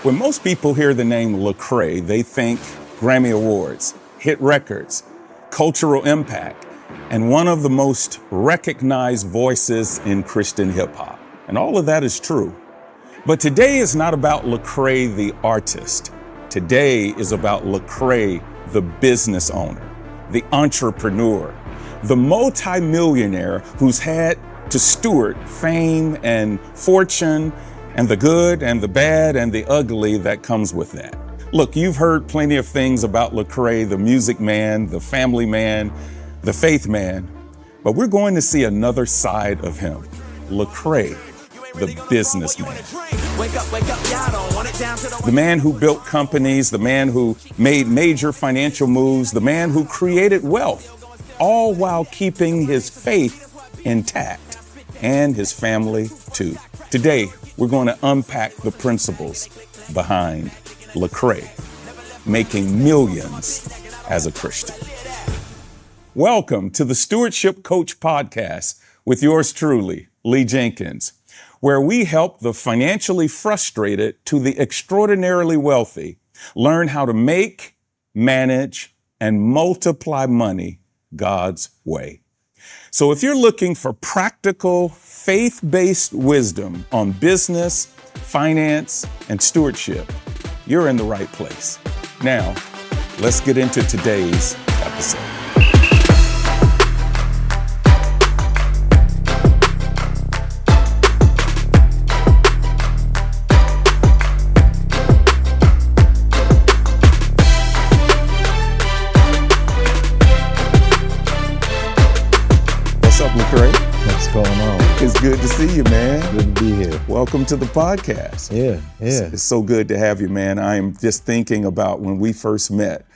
When most people hear the name Lecrae, they think Grammy Awards, hit records, cultural impact, and one of the most recognized voices in Christian hip hop. And all of that is true. But today is not about Lecrae the artist. Today is about Lecrae the business owner, the entrepreneur, the multimillionaire who's had to steward fame and fortune and the good and the bad and the ugly that comes with that. Look, you've heard plenty of things about Lecrae, the music man, the family man, the faith man, but we're going to see another side of him, Lecrae, the businessman. The man who built companies, the man who made major financial moves, the man who created wealth, all while keeping his faith intact and his family too. Today, we're going to unpack the principles behind Lecrae making millions as a Christian. Welcome to the Stewardship Coach Podcast with yours truly, Lee Jenkins, where we help the financially frustrated to the extraordinarily wealthy learn how to make, manage, and multiply money God's way. So if you're looking for practical, faith-based wisdom on business, finance, and stewardship, you're in the right place. Now, let's get into today's episode. What's up, Lecrae? What's going on? It's good to see you, man. Good to be here. Welcome to the podcast. Yeah. It's so good to have you, man. I am just thinking about when we first met,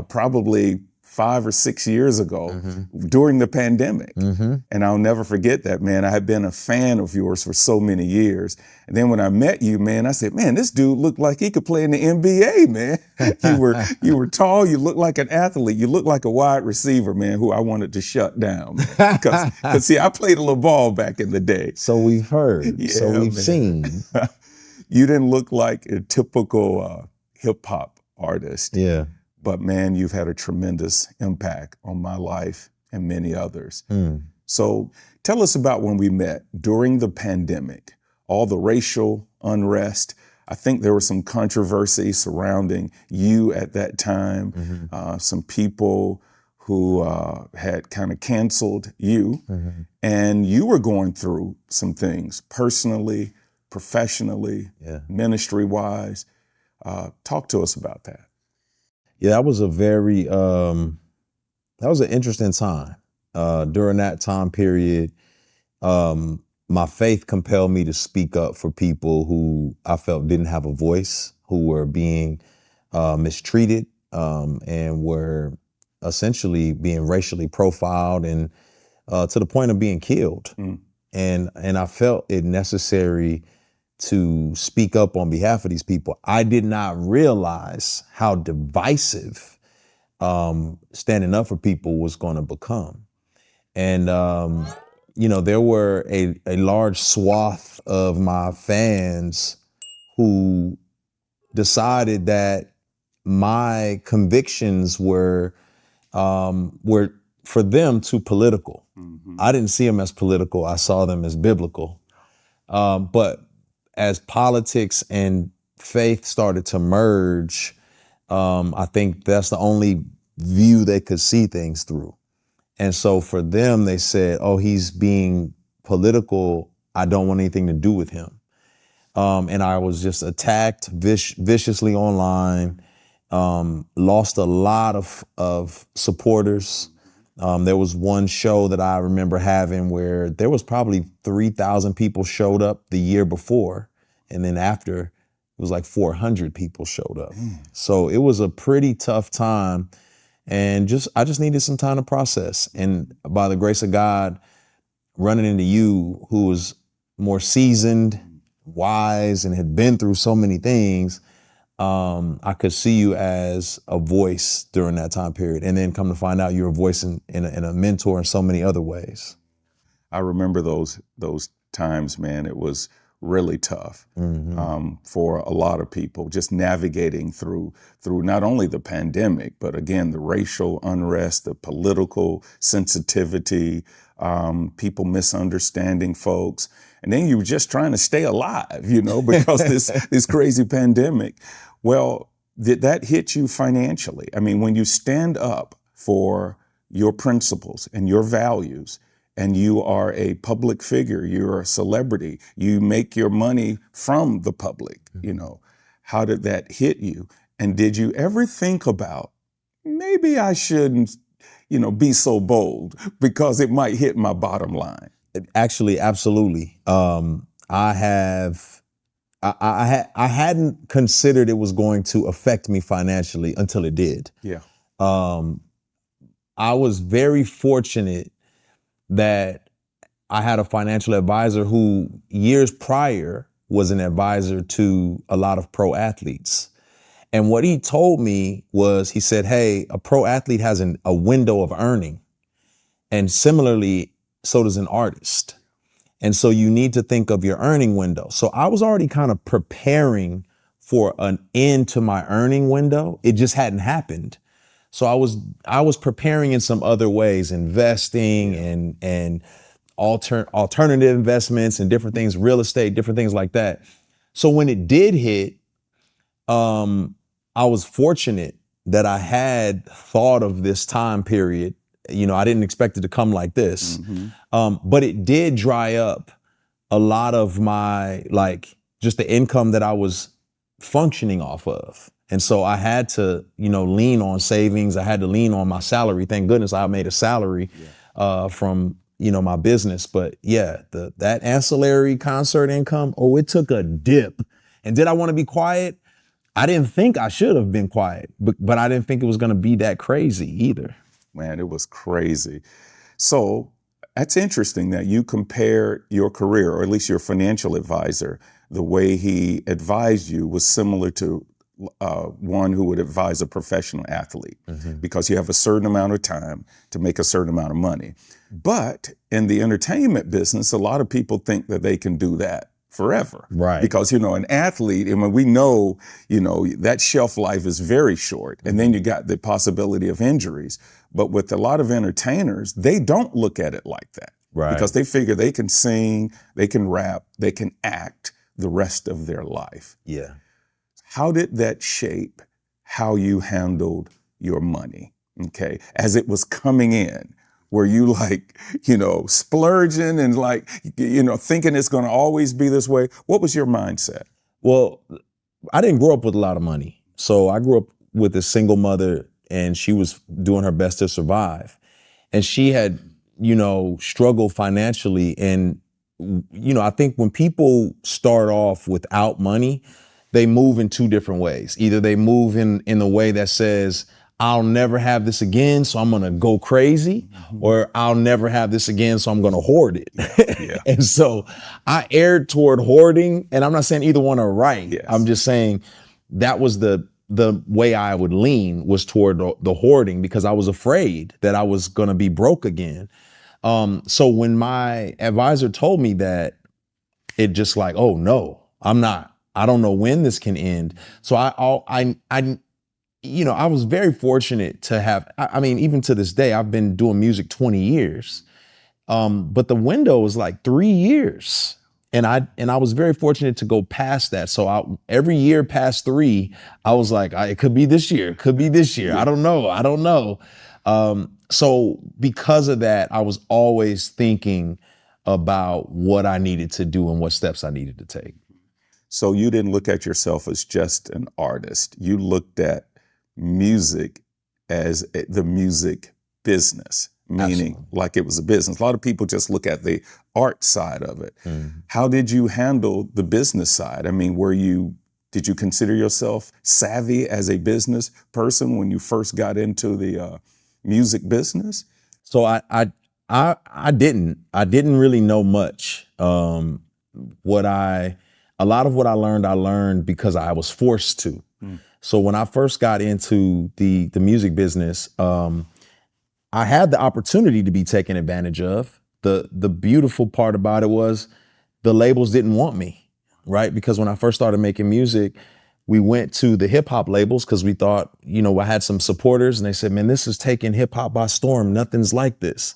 probably 5 or 6 years ago during the pandemic. And I'll never forget that, man. I had been a fan of yours for so many years. And then when I met you, man, I said, man, this dude looked like he could play in the NBA, man. You were tall. You looked like an athlete. You looked like a wide receiver, man, who I wanted to shut down. Because see, I played a little ball back in the day. So we've heard. Yeah, so we've man. seen. You didn't look like a typical hip hop artist. Yeah. But man, you've had a tremendous impact on my life and many others. So tell us about when we met during the pandemic, all the racial unrest. I think there was some controversy surrounding you at that time. Some people who had kind of canceled you, and you were going through some things personally, professionally, ministry-wise. Talk to us about that. Yeah, that was that was an interesting time. During that time period, my faith compelled me to speak up for people who I felt didn't have a voice, who were being mistreated, and were essentially being racially profiled and to the point of being killed. And I felt it necessary to speak up on behalf of these people. I did not realize how divisive standing up for people was going to become. And, there were a large swath of my fans who decided that my convictions were for them too political. I didn't see them as political. I saw them as biblical. But as politics and faith started to merge, I think that's the only view they could see things through. And so for them, they said, oh, he's being political. I don't want anything to do with him. And I was just attacked viciously online, lost a lot of supporters. There was one show that I remember having where there was probably 3,000 people showed up the year before. And then after, it was like 400 people showed up. So it was a pretty tough time. And I just needed some time to process. And by the grace of God, running into you, who was more seasoned, wise, and had been through so many things, I could see you as a voice during that time period. And then come to find out you're a voice and a mentor in so many other ways. I remember those times, man. It was really tough for a lot of people, just navigating through not only the pandemic, but again, the racial unrest, the political sensitivity, people misunderstanding folks. And then you were just trying to stay alive, because this crazy pandemic. Well, did that hit you financially? I mean, when you stand up for your principles and your values, and you are a public figure, you're a celebrity, you make your money from the public, how did that hit you? And did you ever think about, maybe I shouldn't, be so bold because it might hit my bottom line? Actually, absolutely. I hadn't considered it was going to affect me financially until it did. Yeah. I was very fortunate that I had a financial advisor who years prior was an advisor to a lot of pro athletes. And what he told me was, he said, hey, a pro athlete has a window of earning. And similarly, so does an artist. And so you need to think of your earning window. So I was already kind of preparing for an end to my earning window. It just hadn't happened. So I was preparing in some other ways, investing and alternative investments and different things, real estate, different things like that. So when it did hit, I was fortunate that I had thought of this time period. I didn't expect it to come like this, but it did dry up a lot of my, just the income that I was functioning off of. And so I had to, lean on savings. I had to lean on my salary. Thank goodness I made a salary from, my business. But yeah, that ancillary concert income, it took a dip. And did I want to be quiet? I didn't think I should have been quiet, but I didn't think it was going to be that crazy either. Man, it was crazy. So that's interesting that you compare your career, or at least your financial advisor, the way he advised you was similar to one who would advise a professional athlete, because you have a certain amount of time to make a certain amount of money. But in the entertainment business, a lot of people think that they can do that forever. Right. Because, an athlete, and when we know, that shelf life is very short. And then you got the possibility of injuries. But with a lot of entertainers, they don't look at it like that. Right. Because they figure they can sing, they can rap, they can act the rest of their life. Yeah. How did that shape how you handled your money? Okay. As it was coming in, were you splurging and thinking it's going to always be this way? What was your mindset? Well, I didn't grow up with a lot of money. So I grew up with a single mother, and she was doing her best to survive. And she had, struggled financially. And, I think when people start off without money, they move in two different ways. Either they move in the way that says, I'll never have this again, so I'm gonna go crazy, or I'll never have this again, so I'm gonna hoard it. Yeah. And so I erred toward hoarding, and I'm not saying either one are right. Yes. I'm just saying that was the way I would lean, was toward the hoarding, because I was afraid that I was gonna be broke again. So when my advisor told me that, it just oh no, I don't know when this can end. So I was very fortunate to have, even to this day, I've been doing music 20 years. But the window was 3 years. And I was very fortunate to go past that. So every year past 3, I was it could be this year, it could be this year. I don't know. So because of that, I was always thinking about what I needed to do and what steps I needed to take. So you didn't look at yourself as just an artist. You looked at music as the music business, meaning it was a business. A lot of people just look at the art side of it. How did you handle the business side? Did you consider yourself savvy as a business person when you first got into the music business? So I didn't really know much. A lot of what I learned because I was forced to. So when I first got into the music business, I had the opportunity to be taken advantage of. The beautiful part about it was the labels didn't want me. right? Because when I first started making music, we went to the hip hop labels because we thought, I had some supporters and they said, man, this is taking hip hop by storm. Nothing's like this.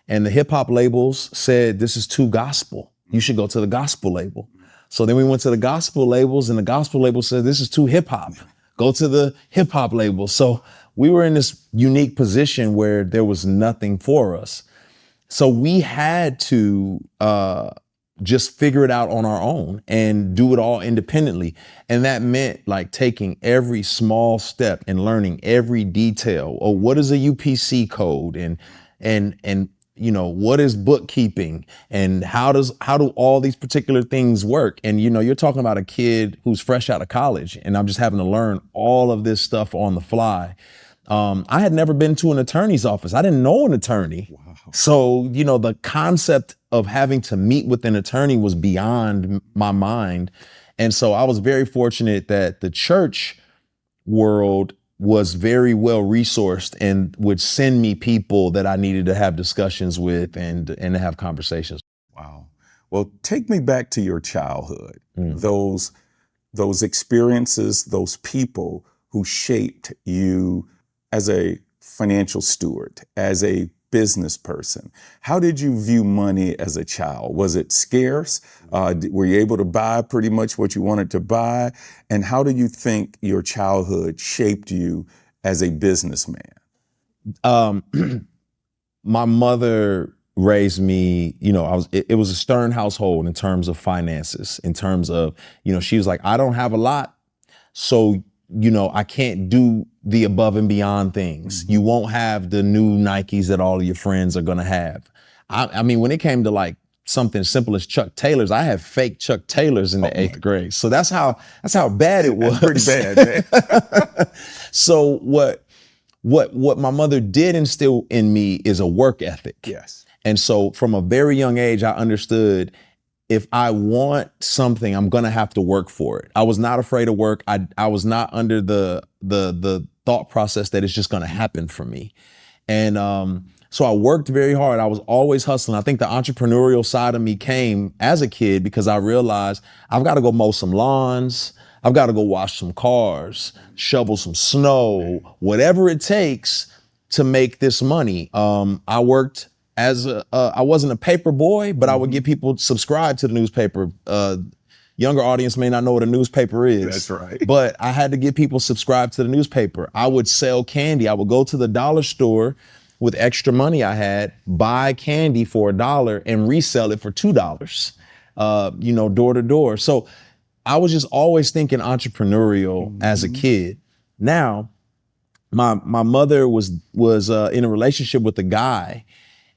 And the hip hop labels said, this is too gospel. You should go to the gospel label. So then we went to the gospel labels and the gospel label said, this is too hip hop. Go to the hip hop label. So we were in this unique position where there was nothing for us. So we had to just figure it out on our own and do it all independently. And that meant like taking every small step and learning every detail. Oh, what is a UPC code? And what is bookkeeping? And how do all these particular things work? And, you're talking about a kid who's fresh out of college and I'm just having to learn all of this stuff on the fly. I had never been to an attorney's office. I didn't know an attorney. Wow. So, the concept of having to meet with an attorney was beyond my mind. And so I was very fortunate that the church world was very well resourced and would send me people that I needed to have discussions with and to have conversations. Wow. Well, take me back to your childhood, those experiences, those people who shaped you as a financial steward, as a business person. How did you view money as a child? Was it scarce? Were you able to buy pretty much what you wanted to buy? And how do you think your childhood shaped you as a businessman? My mother raised me, it was a stern household in terms of finances, in terms of, she was like, I don't have a lot. So I can't do the above and beyond things. You won't have the new Nikes that all of your friends are going to have. I mean, when it came to like something simple as Chuck Taylors, I had fake Chuck Taylors in the 8th grade. So that's how bad it was. That's pretty bad, man. So what my mother did instill in me is a work ethic. Yes. And so from a very young age, I understood if I want something, I'm gonna have to work for it. I was not afraid of work. I was not under the thought process that it's just gonna happen for me. And so I worked very hard. I was always hustling. I think the entrepreneurial side of me came as a kid because I realized I've got to go mow some lawns. I've got to go wash some cars, shovel some snow, whatever it takes to make this money. I worked I wasn't a paper boy, but I would get people subscribed to the newspaper. Younger audience may not know what a newspaper is. That's right. But I had to get people subscribed to the newspaper. I would sell candy. I would go to the dollar store with extra money I had, buy candy for $1 and resell it for $2, door to door. So I was just always thinking entrepreneurial as a kid. Now, my mother was in a relationship with a guy.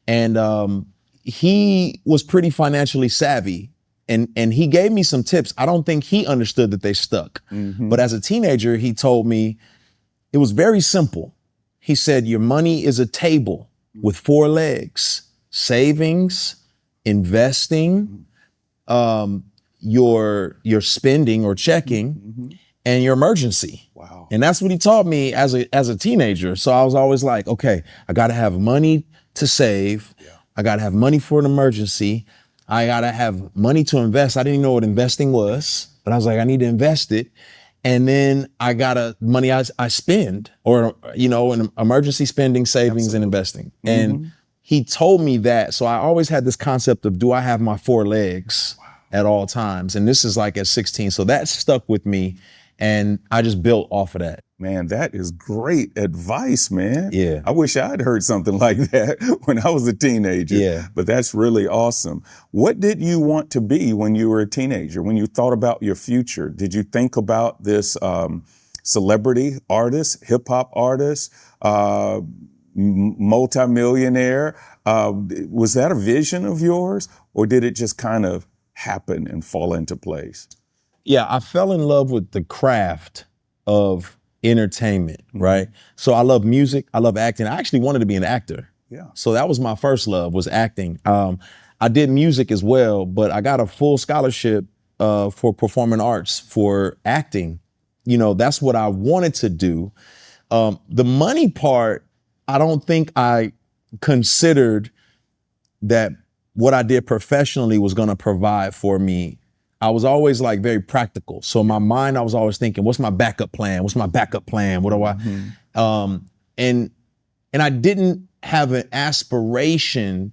And he was pretty financially savvy and he gave me some tips. I don't think he understood that they stuck. But as a teenager, he told me it was very simple. He said, your money is a table with 4 legs: savings, investing, your spending or checking, and your emergency. Wow. And that's what he taught me as a teenager. So I was always like, okay, I got to have money to save. Yeah. I got to have money for an emergency. I got to have money to invest. I didn't even know what investing was, but I was like, I need to invest it. And then I got money I spend or, an emergency spending, savings, Absolutely. And investing. And he told me that. So I always had this concept of, do I have my 4 legs at all times? And this is like at 16. So that stuck with me. And I just built off of that. Man, that is great advice, man. Yeah. I wish I'd heard something like that when I was a teenager. Yeah. But that's really awesome. What did you want to be when you were a teenager? When you thought about your future, did you think about this celebrity artist, hip hop artist, multimillionaire? Was that a vision of yours, or did it just kind of happen and fall into place? Yeah, I fell in love with the craft of entertainment, right? So I love music, I love acting. I actually wanted to be an actor. Yeah. So that was my first love, was acting. I did music as well, but I got a full scholarship for performing arts for acting. That's what I wanted to do. The money part, I don't think I considered that what I did professionally was going to provide for me I was always like very practical. So in my mind, I was always thinking, what's my backup plan? What's my backup plan? What do I, and I didn't have an aspiration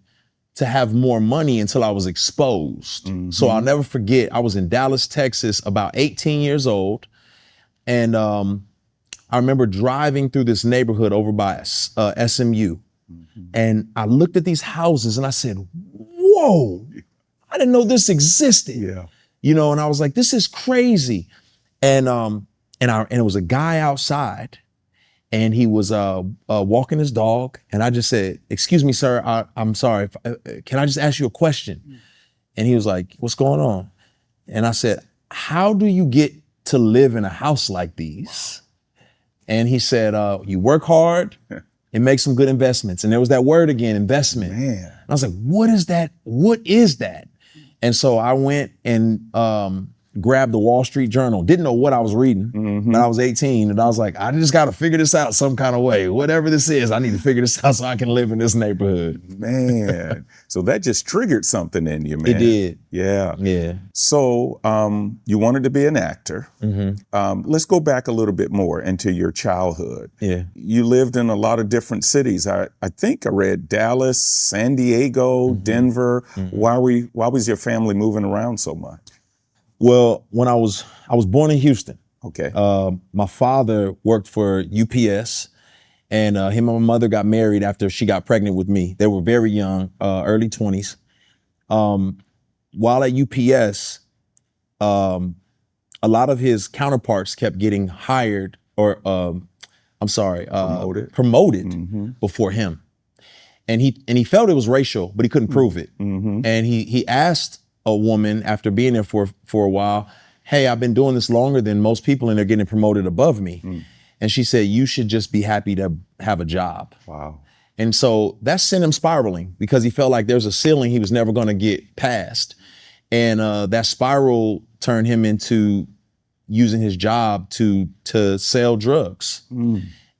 to have more money until I was exposed. So I'll never forget, I was in Dallas, Texas, about 18 years old. And I remember driving through this neighborhood over by SMU. And I looked at these houses and I said, whoa, I didn't know this existed. Yeah. You know, and I was like, this is crazy. And it was a guy outside and he was walking his dog. And I just said, excuse me, sir, I'm sorry. Can I just ask you a question? And he was like, what's going on? And I said, how do you get to live in a house like these? And he said, you work hard and make some good investments. And there was that word again, investment. Man. And I was like, what is that? What is that? And so I went and grabbed the Wall Street Journal. Didn't know what I was reading, but I was 18. And I was like, I just got to figure this out some kind of way. Whatever this is, I need to figure this out so I can live in this neighborhood. Man. So that just triggered something in you, man. It did. Yeah. Yeah. So you wanted to be an actor. Let's go back a little bit more into your childhood. Yeah. You lived in a lot of different cities. I think I read Dallas, San Diego, Denver. Why was your family moving around so much? Well, when I was born in Houston. Okay. My father worked for UPS, and him and my mother got married after she got pregnant with me. They were very young, early 20s. While at UPS, a lot of his counterparts kept getting hired or, promoted before him. And he felt it was racial, but he couldn't prove it. And he asked a woman after being there for a while, hey, I've been doing this longer than most people and they're getting promoted above me. And she said, you should just be happy to have a job. Wow. And so that sent him spiraling because he felt like there's a ceiling he was never going to get past. And that spiral turned him into using his job to sell drugs.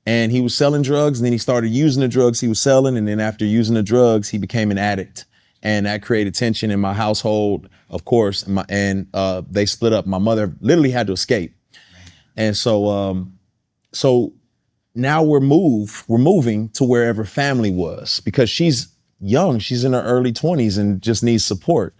And he was selling drugs and then he started using the drugs he was selling. And then after using the drugs, he became an addict. And that created tension in my household, of course. And they split up. My mother literally had to escape. And so now we're moving to wherever family was because she's young. She's in her early 20s and just needs support.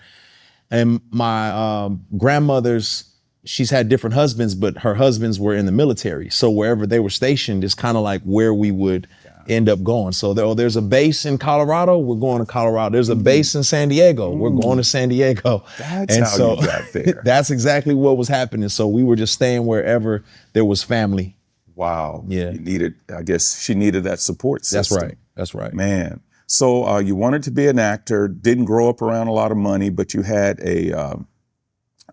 And my grandmother's, she's had different husbands, but her husbands were in the military. So wherever they were stationed is kind of like where we would end up going. So there's a base in Colorado, we're going to Colorado. There's a base in San Diego, we're going to San Diego. That's how you got there. That's exactly what was happening. So we were just staying wherever there was family. Wow. Yeah. I guess she needed that support system. That's right. Man. So you wanted to be an actor, didn't grow up around a lot of money, but you had a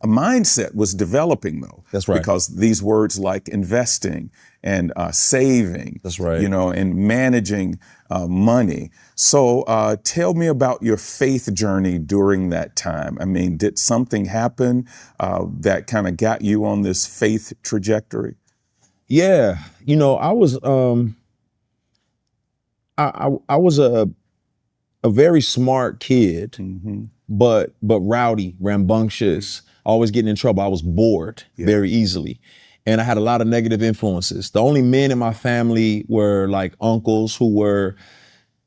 mindset was developing though. That's right. Because these words like investing and saving. That's right. You know, and managing money. So tell me about your faith journey during that time. I mean, did something happen that kind of got you on this faith trajectory? Yeah. You know, I was I was a very smart kid, but rowdy, rambunctious, always getting in trouble. I was bored very easily. And I had a lot of negative influences. The only men in my family were like uncles who were,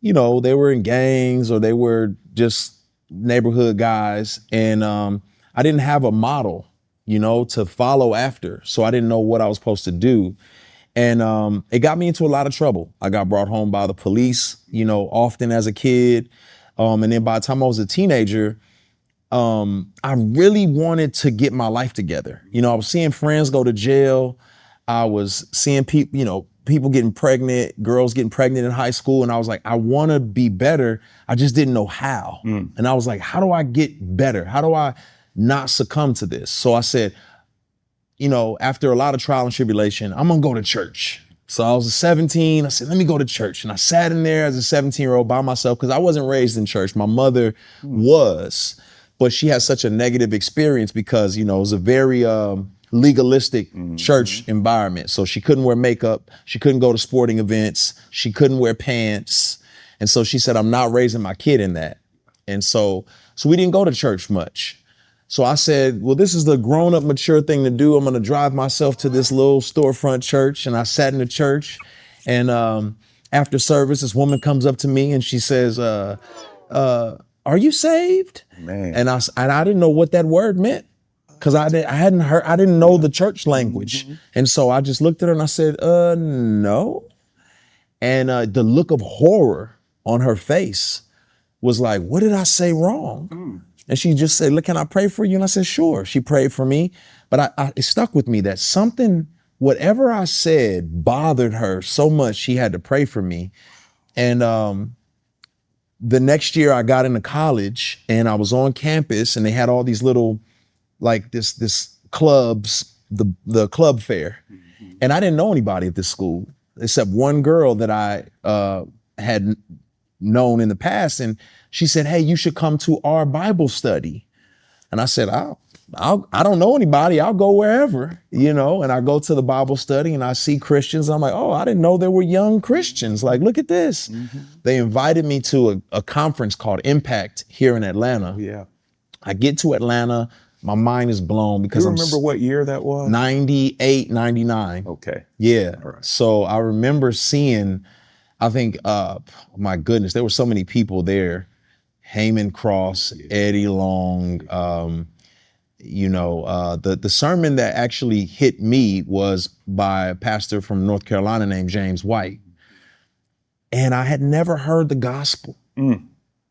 you know, they were in gangs or they were just neighborhood guys. And I didn't have a model, you know, to follow after. So I didn't know what I was supposed to do. And it got me into a lot of trouble. I got brought home by the police, you know, often as a kid. And then by the time I was a teenager, I really wanted to get my life together. You know, I was seeing friends go to jail. I was seeing people, you know, people getting pregnant, girls getting pregnant in high school. And I was like, I want to be better. I just didn't know how. And I was like, how do I get better? How do I not succumb to this? So I said, you know, after a lot of trial and tribulation, I'm going to go to church. So I was 17. I said, let me go to church. And I sat in there as a 17-year-old by myself because I wasn't raised in church. My mother was. But she had such a negative experience because, you know, it was a very legalistic church environment. So she couldn't wear makeup. She couldn't go to sporting events. She couldn't wear pants. And so she said, I'm not raising my kid in that. And so we didn't go to church much. So I said, well, this is the grown up, mature thing to do. I'm going to drive myself to this little storefront church. And I sat in the church, and after service, this woman comes up to me and she says, are you saved? Man. And I didn't know what that word meant, because I didn't know the church language. And so I just looked at her and I said, no. And the look of horror on her face was like, what did I say wrong? And she just said, look, can I pray for you? And I said, sure. She prayed for me. But it stuck with me that something, whatever I said, bothered her so much she had to pray for me. And the next year I got into college and I was on campus, and they had all these little, like this clubs, the club fair. And I didn't know anybody at this school except one girl that I had known in the past. And she said, hey, you should come to our Bible study. And I said, I don't know anybody. I'll go wherever, and I go to the Bible study and I see Christians. I'm like, oh, I didn't know there were young Christians. Like, look at this. They invited me to a conference called Impact here in Atlanta. Yeah. I get to Atlanta. My mind is blown because you remember what year that was? 98, 99. Okay. Yeah. All right. So I remember seeing, I think, my goodness, there were so many people there. Heyman Cross, Eddie Long, the sermon that actually hit me was by a pastor from North Carolina named James White. And I had never heard the gospel. And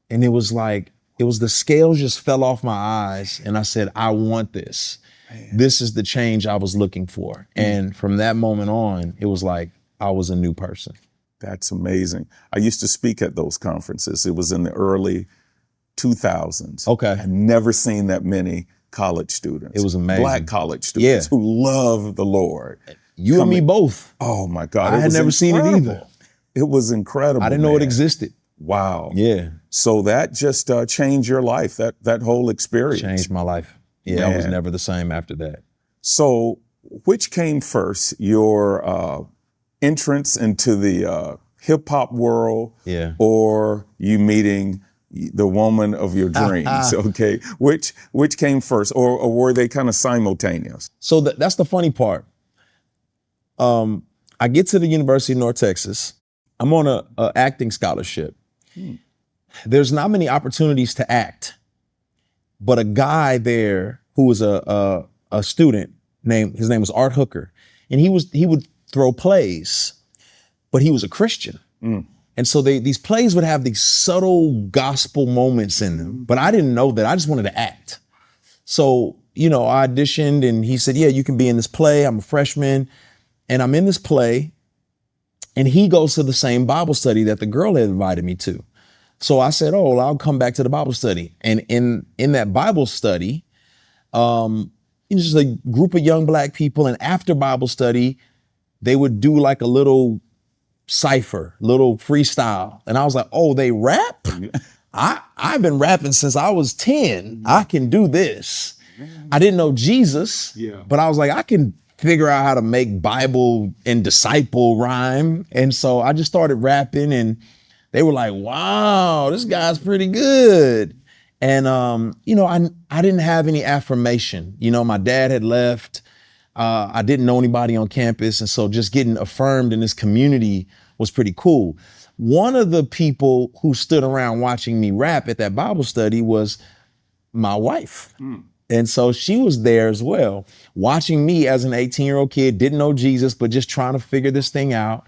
it was like, the scales just fell off my eyes. And I said, I want this. Man. This is the change I was looking for. And from that moment on, it was like I was a new person. That's amazing. I used to speak at those conferences. It was in the early 2000s. Okay. I'd never seen that many college students. It was amazing. Black college students who love the Lord. You and me both. Oh my God. I had never seen it either. It was incredible. I didn't know it existed. Wow. Yeah. So that just changed your life, that whole experience. Changed my life. Yeah, man. I was never the same after that. So which came first, your entrance into the hip hop world or you meeting the woman of your dreams? Okay. Which came first, or were they kind of simultaneous? So that's the funny part. I get to the University of North Texas. I'm on a acting scholarship. There's not many opportunities to act, but a guy there who was a student his name was Art Hooker, and he would throw plays, but he was a Christian. And so these plays would have these subtle gospel moments in them, but I didn't know that. I just wanted to act. So, I auditioned, and he said, yeah, you can be in this play. I'm a freshman, and I'm in this play, and he goes to the same Bible study that the girl had invited me to. So I said, oh, well, I'll come back to the Bible study. And in that Bible study, it's just a group of young Black people, and after Bible study, they would do like a little cipher, little freestyle. And I was like, oh, they rap? I've been rapping since I was 10. I can do this. I didn't know Jesus, but I was like, I can figure out how to make Bible and disciple rhyme. And so I just started rapping, and they were like, wow, this guy's pretty good. And, I didn't have any affirmation. My dad had left. I didn't know anybody on campus. And so just getting affirmed in this community was pretty cool. One of the people who stood around watching me rap at that Bible study was my wife. And so she was there as well, watching me as an 18-year-old kid, didn't know Jesus, but just trying to figure this thing out.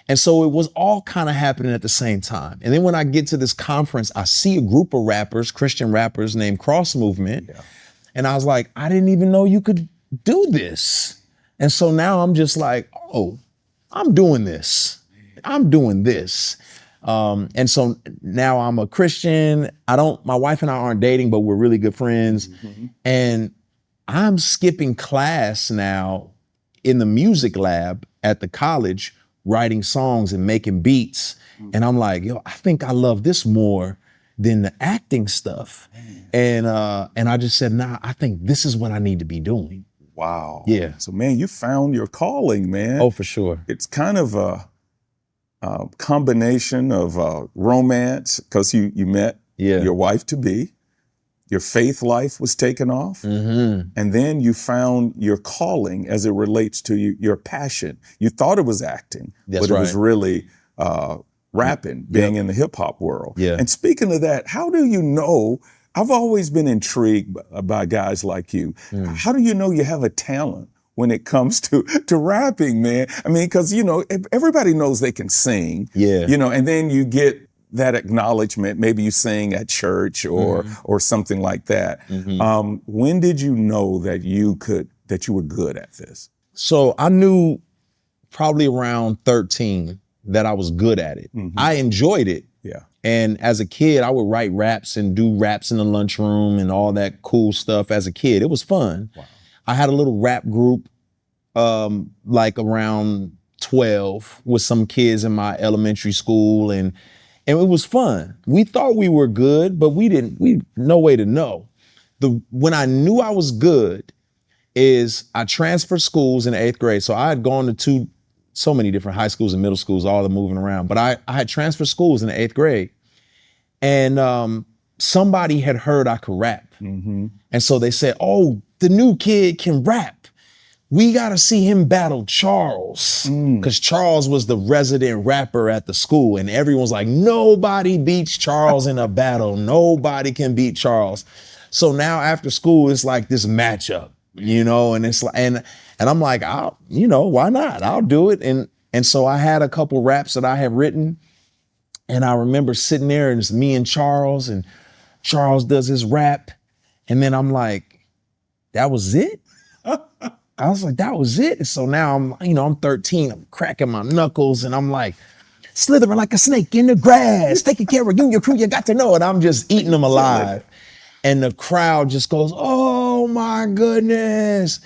And so it was all kind of happening at the same time. And then when I get to this conference, I see a group of rappers, Christian rappers named Cross Movement. And I was like, I didn't even know you could do this. And so now I'm just like, oh, I'm doing this. I'm doing this. And so now I'm a Christian. My wife and I aren't dating, but we're really good friends. And I'm skipping class now in the music lab at the college, writing songs and making beats. And I'm like, yo, I think I love this more than the acting stuff. And I just said, nah, I think this is what I need to be doing. Wow. Yeah. So, man, you found your calling, man. Oh, for sure. It's kind of a combination of romance, because you met your wife to be, Your faith life was taken off. Mm-hmm. And then you found your calling as it relates to your passion. You thought it was acting, That's but it was right. really rapping, being in the hip hop world. Yeah. And speaking of that, how do you know? I've always been intrigued by guys like you. How do you know you have a talent when it comes to rapping, man? I mean, because, you know, everybody knows they can sing, Yeah. you know, and then you get that acknowledgement. Maybe you sing at church or something like that. When did you know that you were good at this? So I knew probably around 13 that I was good at it. I enjoyed it. Yeah. And as a kid, I would write raps and do raps in the lunchroom and all that cool stuff as a kid. It was fun. Wow. I had a little rap group like around 12 with some kids in my elementary school, and it was fun. We thought we were good, but we no way to know. When I knew I was good is I transferred schools in the 8th grade. So I had gone to so many different high schools and middle schools, all the moving around. But I had transferred schools in the 8th grade. And somebody had heard I could rap. And so they said, oh, the new kid can rap. We got to see him battle Charles. Because Charles was the resident rapper at the school. And everyone's like, nobody beats Charles in a battle. Nobody can beat Charles. So now after school, it's like this matchup, you know, and it's like, and I'm like, why not? I'll do it. And so I had a couple raps that I had written. And I remember sitting there and it's me and Charles does his rap. And then I'm like, that was it? I was like, that was it? And so now I'm 13, I'm cracking my knuckles and I'm like, slithering like a snake in the grass, taking care of you and your crew, you got to know it. I'm just eating them alive. And the crowd just goes, oh my goodness.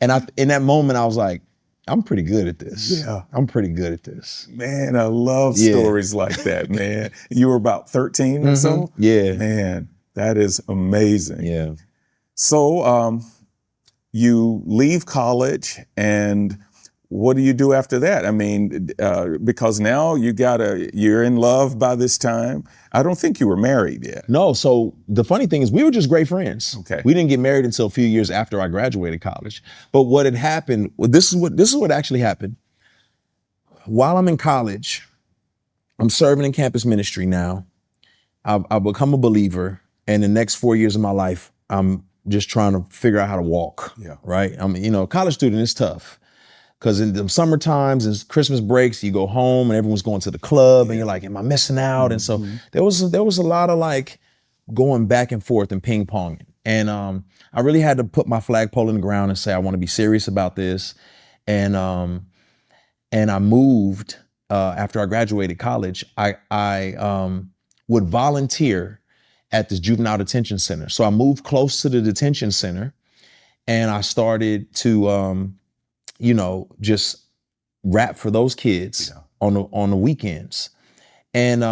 And in that moment, I was like, I'm pretty good at this. Yeah. I'm pretty good at this. Man, I love stories like that, man. You were about 13 or so? Yeah. Man, that is amazing. Yeah. So you leave college, and what do you do after that? I mean, because now you're in love by this time. I don't think you were married yet. No, so the funny thing is we were just great friends. Okay. We didn't get married until a few years after I graduated college. But what had happened, this is what actually happened. While I'm in college, I'm serving in campus ministry now. I've become a believer, and the next 4 years of my life, I'm just trying to figure out how to walk. Yeah. Right? College student is tough. Because in the summer times and Christmas breaks, you go home and everyone's going to the club and you're like, am I missing out? And so there was a lot of like going back and forth and ping ponging. And I really had to put my flagpole in the ground and say, I want to be serious about this. And I moved after I graduated college. I would volunteer at this juvenile detention center. So I moved close to the detention center and I started to just rap for those kids on the weekends. And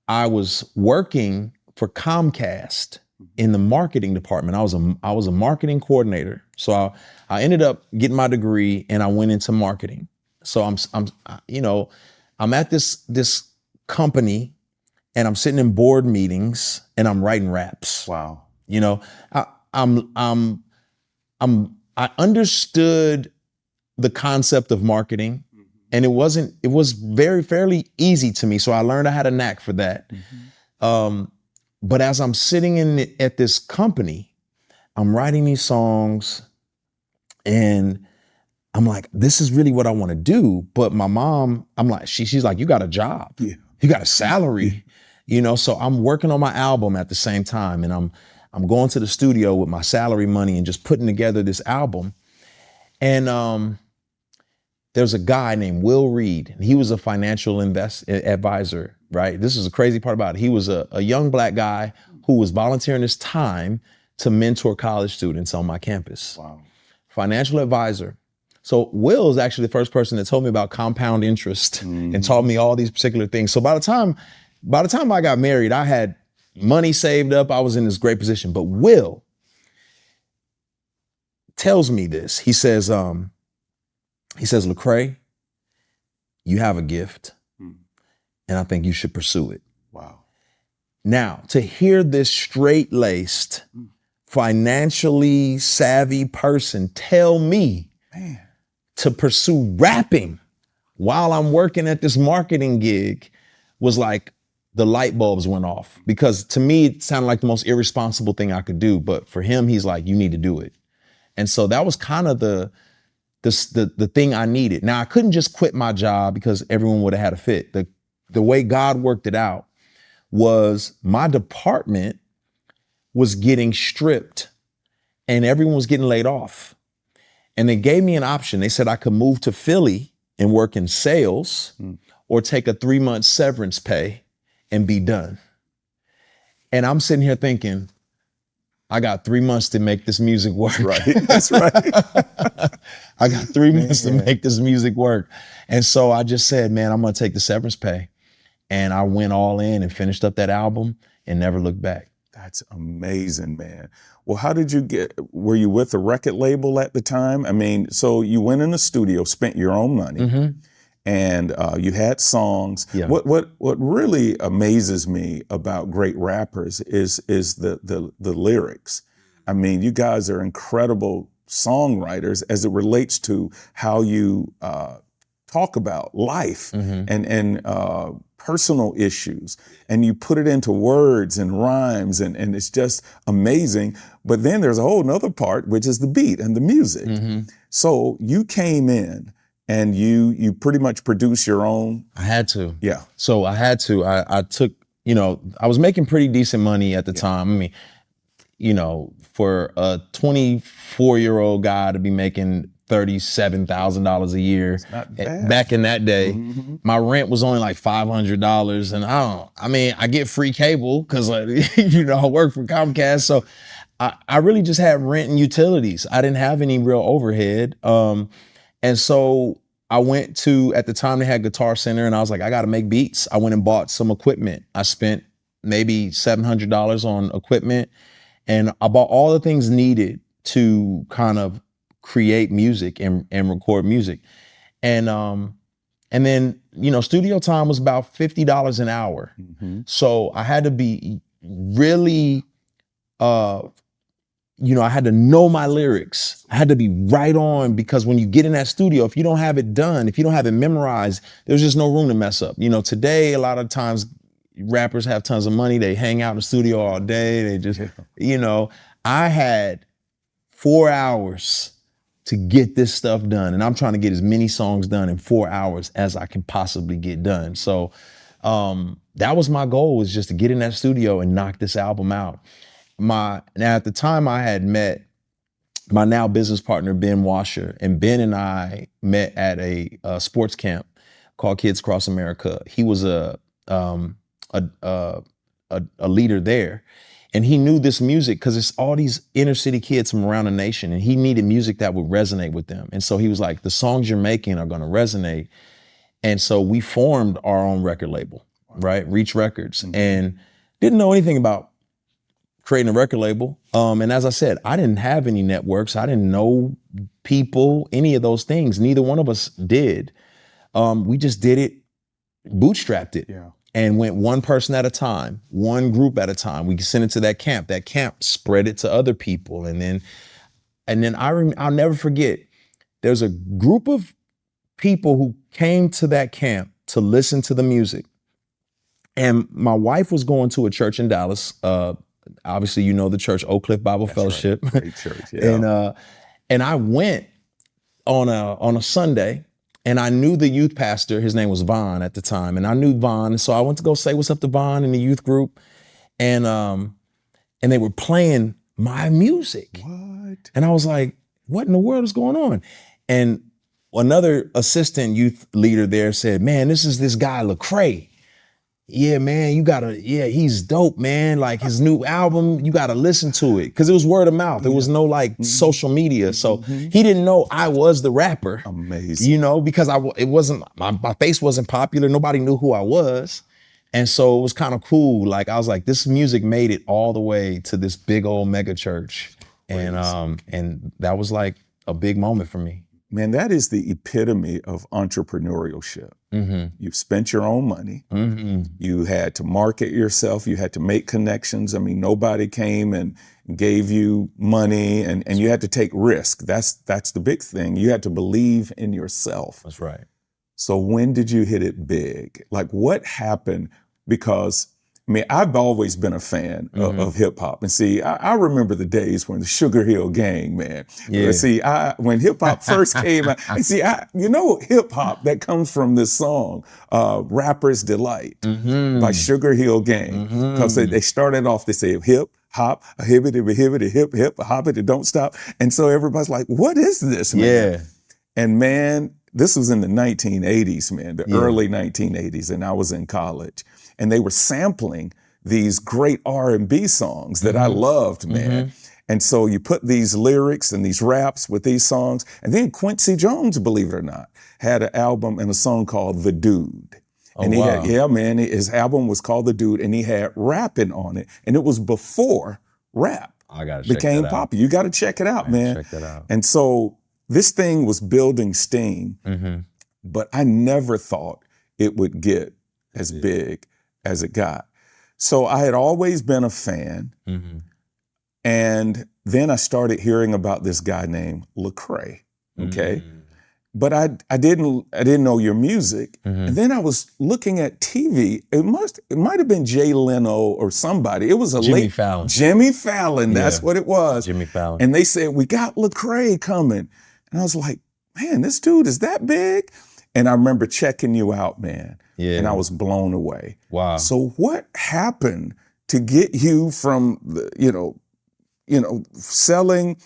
I was working for Comcast in the marketing department. I was a marketing coordinator. So I ended up getting my degree and I went into marketing. So I'm at this company and I'm sitting in board meetings and I'm writing raps. Wow. I understood the concept of marketing and it was fairly easy to me. So I learned I had a knack for that. But as I'm sitting at this company, I'm writing these songs and I'm like, this is really what I want to do. But my mom, I'm like, she's like, you got a job. Yeah. You got a salary, so I'm working on my album at the same time. And I'm going to the studio with my salary money and just putting together this album. And there's a guy named Will Reed, and he was a financial advisor, right? This is the crazy part about it. He was a young Black guy who was volunteering his time to mentor college students on my campus. Wow. Financial advisor. So Will is actually the first person that told me about compound interest and taught me all these particular things. So by the time I got married, I had money saved up. I was in this great position. But Will tells me this. He says, Lecrae, you have a gift and I think you should pursue it. Wow. Now, to hear this straight-laced, financially savvy person tell me to pursue rapping while I'm working at this marketing gig was like the light bulbs went off, because to me, it sounded like the most irresponsible thing I could do. But for him, he's like, you need to do it. And so that was kind of the thing I needed. Now, I couldn't just quit my job because everyone would have had a fit. The way God worked it out was my department was getting stripped and everyone was getting laid off. And they gave me an option. They said I could move to Philly and work in sales or take a 3-month severance pay and be done. And I'm sitting here thinking, I got 3 months to make this music work. Right, that's right. I got 3 months to make this music work. And so I just said, man, I'm gonna take the severance pay. And I went all in and finished up that album and never looked back. That's amazing, man. Well, how did you were you with a record label at the time? I mean, so you went in the studio, spent your own money, and you had songs. Yeah. What really amazes me about great rappers is the lyrics. I mean, you guys are incredible songwriters as it relates to how you talk about life and personal issues, and you put it into words and rhymes, and it's just amazing. But then there's a whole nother part, which is the beat and the music. So you came in and you pretty much produce your own. I had to. Yeah. So I had to. I took, I was making pretty decent money at the time. I mean, for a 24-year-old guy to be making $37,000 a year back in that day, my rent was only like $500, and I get free cable because I work for Comcast, so I really just had rent and utilities. I didn't have any real overhead, and so I went to, at the time they had Guitar Center, and I was like, I got to make beats. I went and bought some equipment. I spent maybe $700 on equipment, and I bought all the things needed to kind of create music and record music. And then, studio time was about $50 an hour. So I had to be really, I had to know my lyrics. I had to be right on, because when you get in that studio, if you don't have it done, if you don't have it memorized, there's just no room to mess up. Today, a lot of times rappers have tons of money. They hang out in the studio all day. They just, I had 4 hours to get this stuff done. And I'm trying to get as many songs done in 4 hours as I can possibly get done. So that was my goal, was just to get in that studio and knock this album out. Now at the time I had met my now business partner, Ben Washer, and Ben and I met at a sports camp called Kids Across America. He was a leader there. And he knew this music because it's all these inner city kids from around the nation, and he needed music that would resonate with them. And so he was like, the songs you're making are going to resonate. And so we formed our own record label, right? Reach Records, and didn't know anything about creating a record label. And as I said, I didn't have any networks. I didn't know people, any of those things. Neither one of us did. We just did it, bootstrapped it. Yeah. And went one person at a time, one group at a time. We sent it to that camp. That camp spread it to other people. And then I'll never forget, there's a group of people who came to that camp to listen to the music. And my wife was going to a church in Dallas. Obviously, the church, Oak Cliff Bible Fellowship. Right. Great church, yeah. And I went on a Sunday. And I knew the youth pastor, his name was Vaughn at the time, and I knew Vaughn. And so I went to go say what's up to Vaughn in the youth group. And they were playing my music. What? And I was like, what in the world is going on? And another assistant youth leader there said, man, this is this guy, Lecrae. Yeah, man, he's dope, man. Like his new album, you gotta listen to it. Cause it was word of mouth. There was no social media. So he didn't know I was the rapper. Amazing. Because it wasn't, my face wasn't popular. Nobody knew who I was. And so it was kind of cool. Like I was like, this music made it all the way to this big old mega church. And that was like a big moment for me. Man, that is the epitome of entrepreneurship. You've spent your own money. You had to market yourself. You had to make connections. I mean, nobody came and gave you money, and you had to take risk. That's the big thing. You had to believe in yourself. That's right. So when did you hit it big? Like, what happened? Because I mean, I've always been a fan of hip hop. And see, I remember the days when the Sugar Hill Gang, man. Yeah. See, when hip hop first came out, and see, hip hop that comes from this song, Rapper's Delight by Sugar Hill Gang. Because they started off, they say hip hop, a hibbity, hip, a hoppity, don't stop. And so everybody's like, what is this, man? Yeah. And man, this was in the 1980s, man, the early 1980s, and I was in college. And they were sampling these great R&B songs that I loved, man. And so you put these lyrics and these raps with these songs. And then Quincy Jones, believe it or not, had an album and a song called The Dude. And he had, his album was called The Dude, and he had rapping on it. And it was before rap became popular. You got to check it out, man. Check that out. And so this thing was building steam, but I never thought it would get as big as it got. So I had always been a fan. And then I started hearing about this guy named Lecrae. Okay. But I didn't know your music. And then I was looking at TV. It might have been Jay Leno or somebody. It was Jimmy Fallon. Jimmy Fallon, that's what it was. Jimmy Fallon. And they said, we got Lecrae coming. And I was like, man, this dude is that big? And I remember checking you out, man. Yeah. And I was blown away. Wow. So what happened to get you from selling,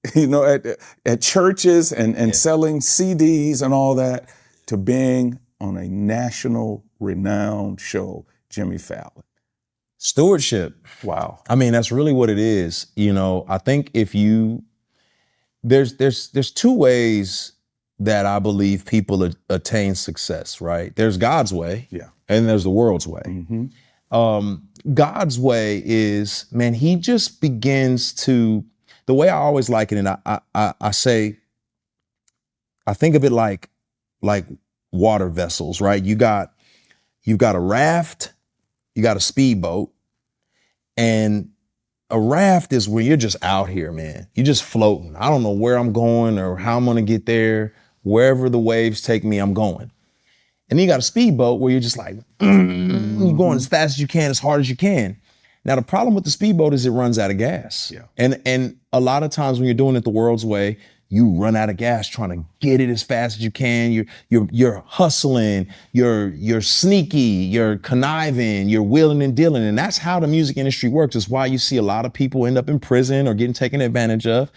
at churches and selling CDs and all that to being on a national renowned show, Jimmy Fallon? Stewardship. Wow. I mean, that's really what it is. I think there's two ways that I believe people attain success, right? There's God's way, and there's the world's way. God's way is, man, he just begins to, the way I always liken it, I say, I think of it like water vessels, right? You've got a raft, you got a speedboat, and a raft is where you're just out here, man. You're just floating. I don't know where I'm going or how I'm gonna get there. Wherever the waves take me, I'm going. And then you got a speedboat where you're just like, you're going as fast as you can, as hard as you can. Now, the problem with the speedboat is it runs out of gas. Yeah. And a lot of times when you're doing it the world's way, you run out of gas trying to get it as fast as you can. You're hustling, you're sneaky, you're conniving, you're wheeling and dealing. And that's how the music industry works. It's why you see a lot of people end up in prison or getting taken advantage of.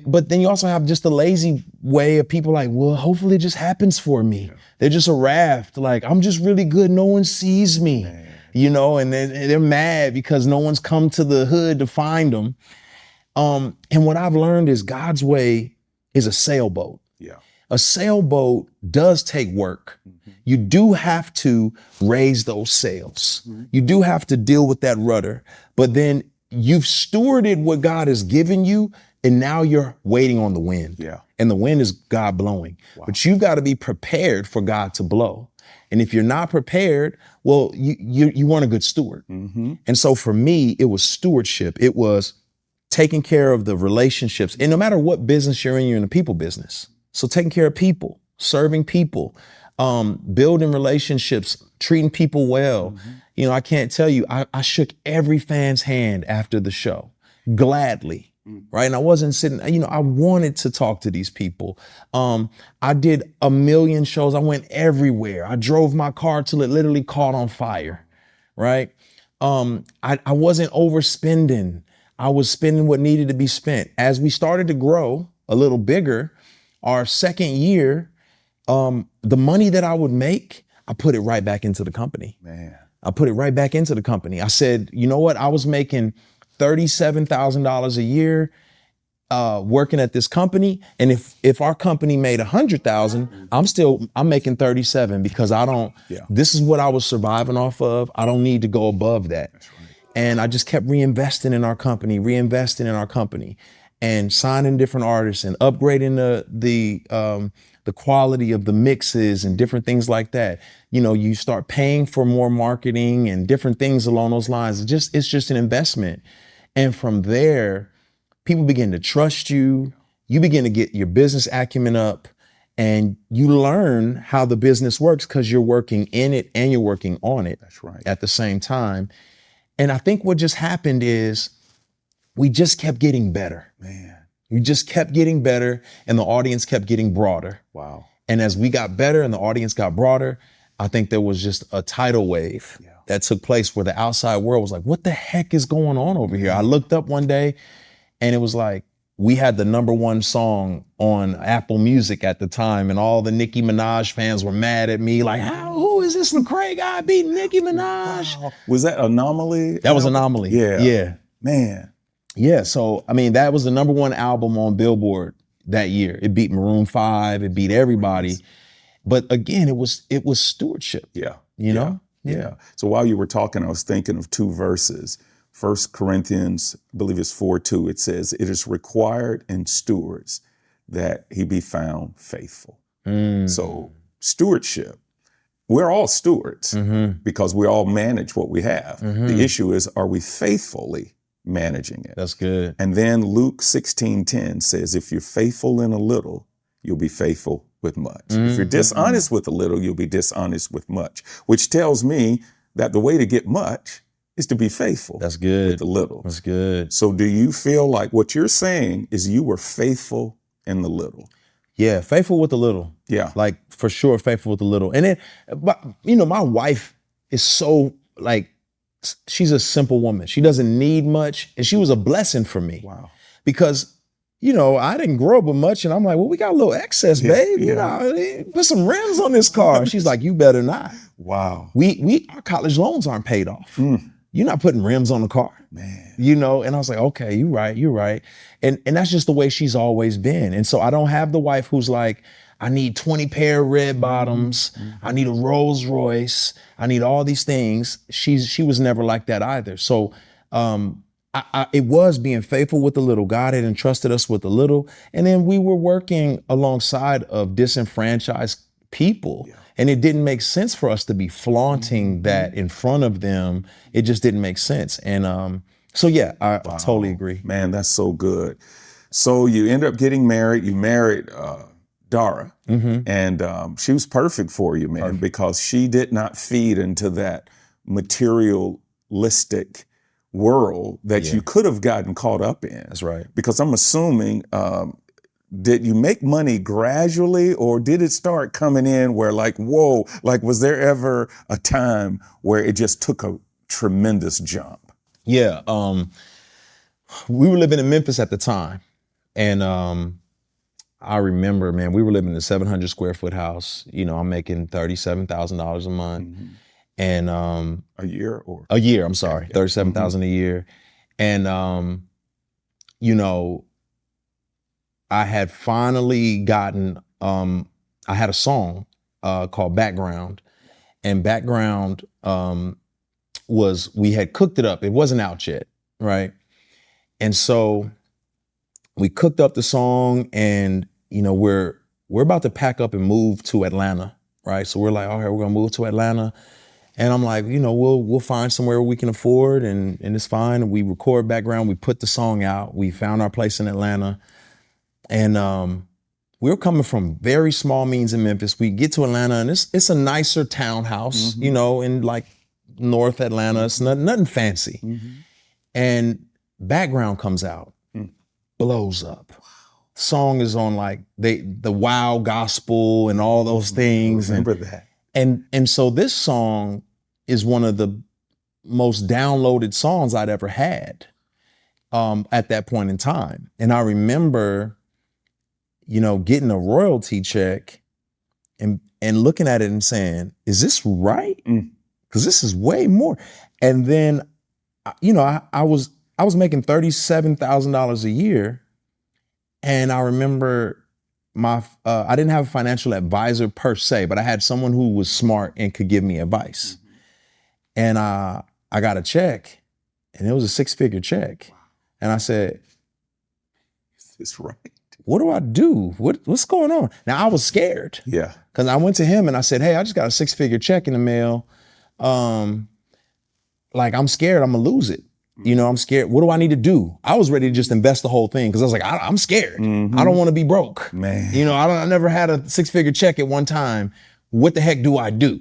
But then you also have just the lazy way of people like, well, hopefully it just happens for me. Yeah. They're just a raft. Like, I'm just really good. No one sees me, and they're mad because no one's come to the hood to find them. And what I've learned is God's way is a sailboat. Yeah. A sailboat does take work. You do have to raise those sails. You do have to deal with that rudder, but then you've stewarded what God has given you. And now you're waiting on the wind. Yeah. And the wind is God blowing. Wow. But you've got to be prepared for God to blow. And if you're not prepared, well, you weren't a good steward. And so for me, it was stewardship. It was taking care of the relationships. And no matter what business you're in the people business. So taking care of people, serving people, building relationships, treating people well. I can't tell you, I shook every fan's hand after the show, gladly. Right. And I wasn't sitting, I wanted to talk to these people. I did 1 million shows. I went everywhere. I drove my car till it literally caught on fire. Right. I wasn't overspending. I was spending what needed to be spent. As we started to grow a little bigger, our second year, the money that I would make, I put it right back into the company. Man. I put it right back into the company. I said, you know what? I was making $37,000 a year working at this company. And if our company made 100,000, I'm making 37 because this is what I was surviving off of. I don't need to go above that. That's right. And I just kept reinvesting in our company. and signing different artists and upgrading the quality of the mixes and different things like that. You start paying for more marketing and different things along those lines. It's just an investment. And from there, people begin to trust you. You begin to get your business acumen up, and you learn how the business works because you're working in it and you're working on it. That's right. At the same time. And I think what just happened is we just kept getting better. Man. We just kept getting better, and the audience kept getting broader. Wow. And as we got better and the audience got broader, I think there was just a tidal wave that took place where the outside world was like, what the heck is going on over here? I looked up one day and it was like, we had the #1 song on Apple Music at the time, and all the Nicki Minaj fans were mad at me, like, who is this Lecrae guy beating Nicki Minaj? Wow. Was that Anomaly? That was Anomaly. Yeah. Man. Yeah, so, that was the #1 album on Billboard that year. It beat Maroon 5, it beat everybody. But again, it was stewardship. Yeah. You know? Yeah. So while you were talking, I was thinking of 2 verses. 1 Corinthians, I believe it's 4:2, it says, it is required in stewards that he be found faithful. So stewardship, we're all stewards because we all manage what we have. The issue is, are we faithfully managing it? That's good. And then Luke 16:10 says, if you're faithful in a little, you'll be faithful with much. If you're dishonest with a little, you'll be dishonest with much, which tells me that the way to get much is to be faithful. That's good. With the little. That's good. So do you feel like what you're saying is you were faithful in the little? Yeah, faithful with the little. Yeah. Like, for sure, faithful with the little. And then, my wife is so, she's a simple woman. She doesn't need much, and she was a blessing for me. Wow. Because, I didn't grow up with much, and I'm like, well, we got a little excess, babe. Put some rims on this car. And she's like, you better not. Wow. Our college loans aren't paid off. You're not putting rims on the car. Man. And I was like, okay, you're right. And that's just the way she's always been. And so I don't have the wife who's like, I need 20 pair of red bottoms. I need a Rolls Royce. I need all these things. She was never like that either. So it was being faithful with the little. God had entrusted us with the little. And then we were working alongside of disenfranchised people. Yeah. And it didn't make sense for us to be flaunting that in front of them. It just didn't make sense. And I totally agree. Man, that's so good. So you end up getting married. You married Dara. And she was perfect for you, man, because she did not feed into that materialistic world that you could have gotten caught up in. That's right. Because I'm assuming, did you make money gradually, or did it start coming in where whoa, was there ever a time where it just took a tremendous jump? Yeah. We were living in Memphis at the time. And I remember, man, we were living in a 700 square foot house. I'm making $37,000 a month. And a year. I'm sorry, $37,000 a year. And I had finally gotten, I had a song called Background, and Background we had cooked it up. It wasn't out yet, right? And so we cooked up the song, and, we're about to pack up and move to Atlanta, right? So we're like, all right, we're gonna move to Atlanta. And I'm like, we'll find somewhere we can afford, and it's fine. And we record Background, we put the song out, we found our place in Atlanta. And we were coming from very small means in Memphis. We get to Atlanta, and it's a nicer townhouse, in North Atlanta. It's nothing fancy. And Background comes out, blows up. Song is on the wow gospel and all those things. I remember that. And so this song is one of the most downloaded songs I'd ever had at that point in time. And I remember, getting a royalty check and looking at it and saying, is this right? Because this is way more. And then, I was making $37,000 a year. And I remember I didn't have a financial advisor per se, but I had someone who was smart and could give me advice. And I got a check, and it was a 6-figure check. And I said, It's right. What do I do? What's going on? Now I was scared. Yeah. Because I went to him and I said, hey, I just got a 6-figure check in the mail. Like, I'm scared I'm gonna lose it. You know, I'm scared. What do I need to do? I was ready to just invest the whole thing because I was like, I'm scared. I don't want to be broke. Man. You know, I never had a 6-figure check at one time. What the heck do I do?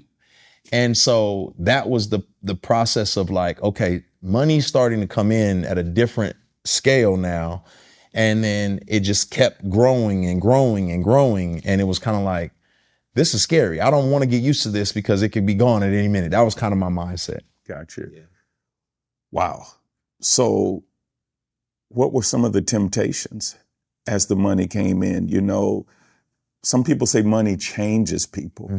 And so that was the process of like, okay, money's starting to come in at a different scale now. And then it just kept growing and growing and growing. And it was kind of like, this is scary. I don't want to get used to this because it could be gone at any minute. That was kind of my mindset. Gotcha. Yeah. Wow. So what were some of the temptations as the money came in? You know, some people say money changes people.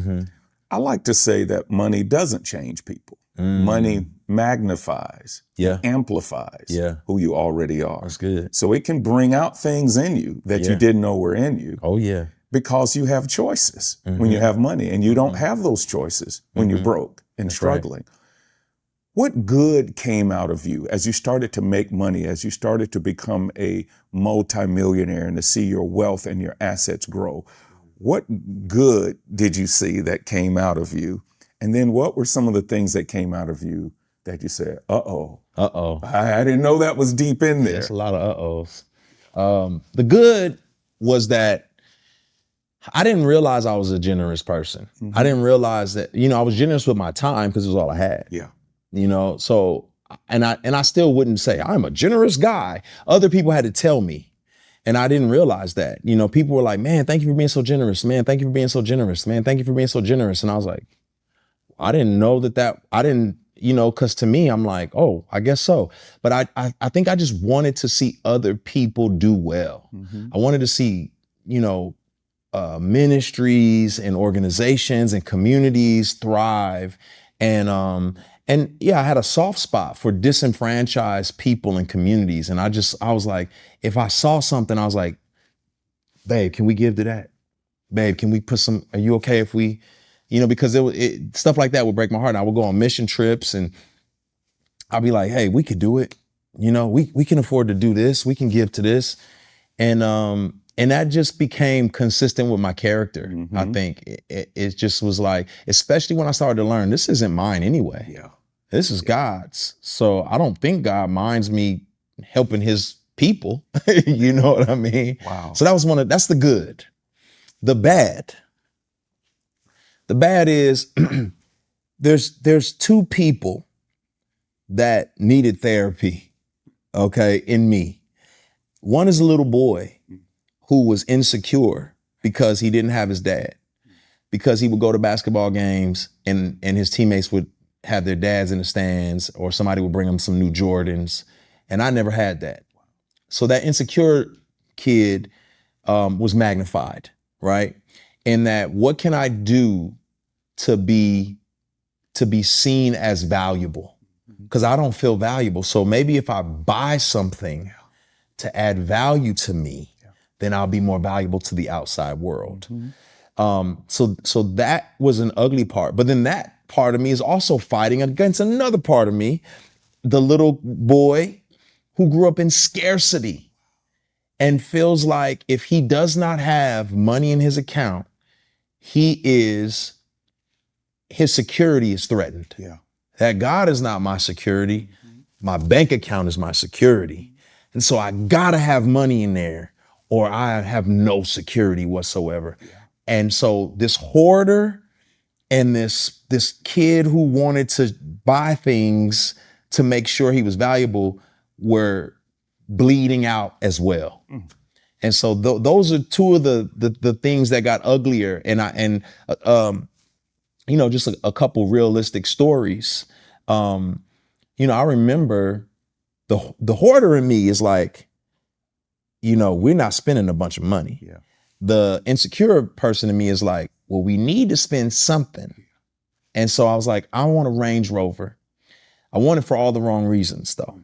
I like to say that money doesn't change people. Money magnifies, amplifies who you already are. That's good. So it can bring out things in you that you didn't know were in you. Oh, yeah. Because you have choices when you have money, and you don't have those choices when you're broke and struggling. Right. What good came out of you as you started to make money, as you started to become a multimillionaire and to see your wealth and your assets grow? What good did you see that came out of you? And then what were some of the things that came out of you that you said, I didn't know that was deep in there. There's a lot of uh-ohs. The good was that I didn't realize I was a generous person. I didn't realize that, you know, I was generous with my time because it was all I had. Yeah. You know, so, and I still wouldn't say I'm a generous guy. Other people had to tell me. And I didn't realize that. You know, people were like, man, thank you for being so generous. Man, thank you for being so generous. Man, thank you for being so generous. And I was like, I didn't know I didn't, you know, because to me, I'm like, oh, I guess so. But I think I just wanted to see other people do well. I wanted to see, you know, ministries and organizations and communities thrive. And yeah, I had a soft spot for disenfranchised people and communities. And I was like, if I saw something, I was like, babe, can we give to that? Babe, can we put are you okay if we, you know, because stuff like that would break my heart. And I would go on mission trips and I'd be like, hey, we could do it. You know, we can afford to do this. We can give to this. And that just became consistent with my character. I think it just was like, especially when I started to learn, this isn't mine anyway. Yeah. This is God's. So I don't think God minds me helping his people. You know what I mean? Wow. So that's the good. The bad is there's two people that needed therapy, okay, in me. One is a little boy who was insecure because he didn't have his dad, because he would go to basketball games and his teammates would have their dads in the stands, or somebody would bring him some new Jordans. And I never had that. So that insecure kid was magnified, right? In that, what can I do to be seen as valuable? Because I don't feel valuable. So maybe if I buy something to add value to me, then I'll be more valuable to the outside world. So that was an ugly part. But then that part of me is also fighting against another part of me, the little boy who grew up in scarcity and feels like if he does not have money in his account, his security is threatened. Yeah. That God is not my security. My bank account is my security. And so I gotta have money in there or I have no security whatsoever. Yeah. And so this hoarder and this kid who wanted to buy things to make sure he was valuable were bleeding out as well. And so those are two of the things that got uglier. And you know, just a couple realistic stories. You know, I remember the hoarder in me is like, you know, we're not spending a bunch of money. Yeah. The insecure person in me is like, well, we need to spend something. And so I was like, I want a Range Rover. I want it for all the wrong reasons, though.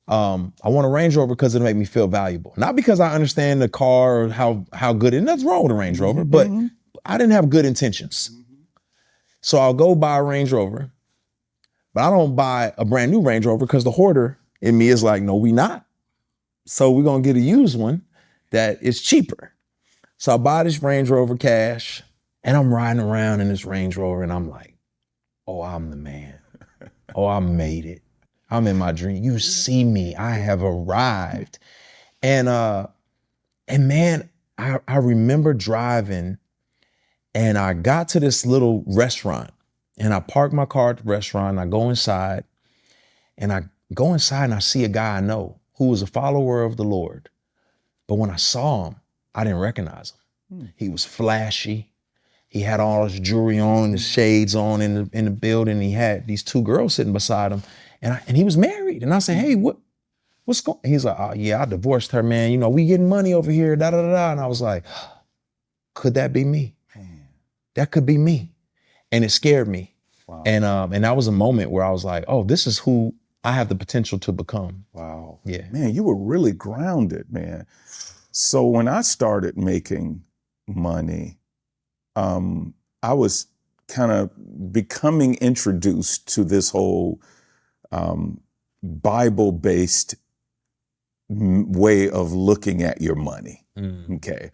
I want a Range Rover because it'll make me feel valuable. Not because I understand the car or how good it is. Nothing wrong with a Range Rover, but I didn't have good intentions. So I'll go buy a Range Rover, but I don't buy a brand new Range Rover because the hoarder in me is like, no, we not. So we're going to get a used one that is cheaper. So I buy this Range Rover cash and I'm riding around in this Range Rover and I'm like, oh, I'm the man. Oh, I made it. I'm in my dream. You see me, I have arrived. And man, I remember driving and I got to this little restaurant and I parked my car at the restaurant and I go inside and I see a guy I know who was a follower of the Lord. But when I saw him, I didn't recognize him. He was flashy. He had all his jewelry on, his shades on in the building. He had these two girls sitting beside him and he was married. And I said, hey, what's going on? He's like, oh yeah, I divorced her, man. You know, we getting money over here, da da da da. And I was like, could that be me? Man. That could be me. And it scared me. Wow. And that was a moment where I was like, oh, this is who I have the potential to become. Wow. Yeah. Man, you were really grounded, man. So when I started making money, I was kind of becoming introduced to this whole Bible-based way of looking at your money. Okay.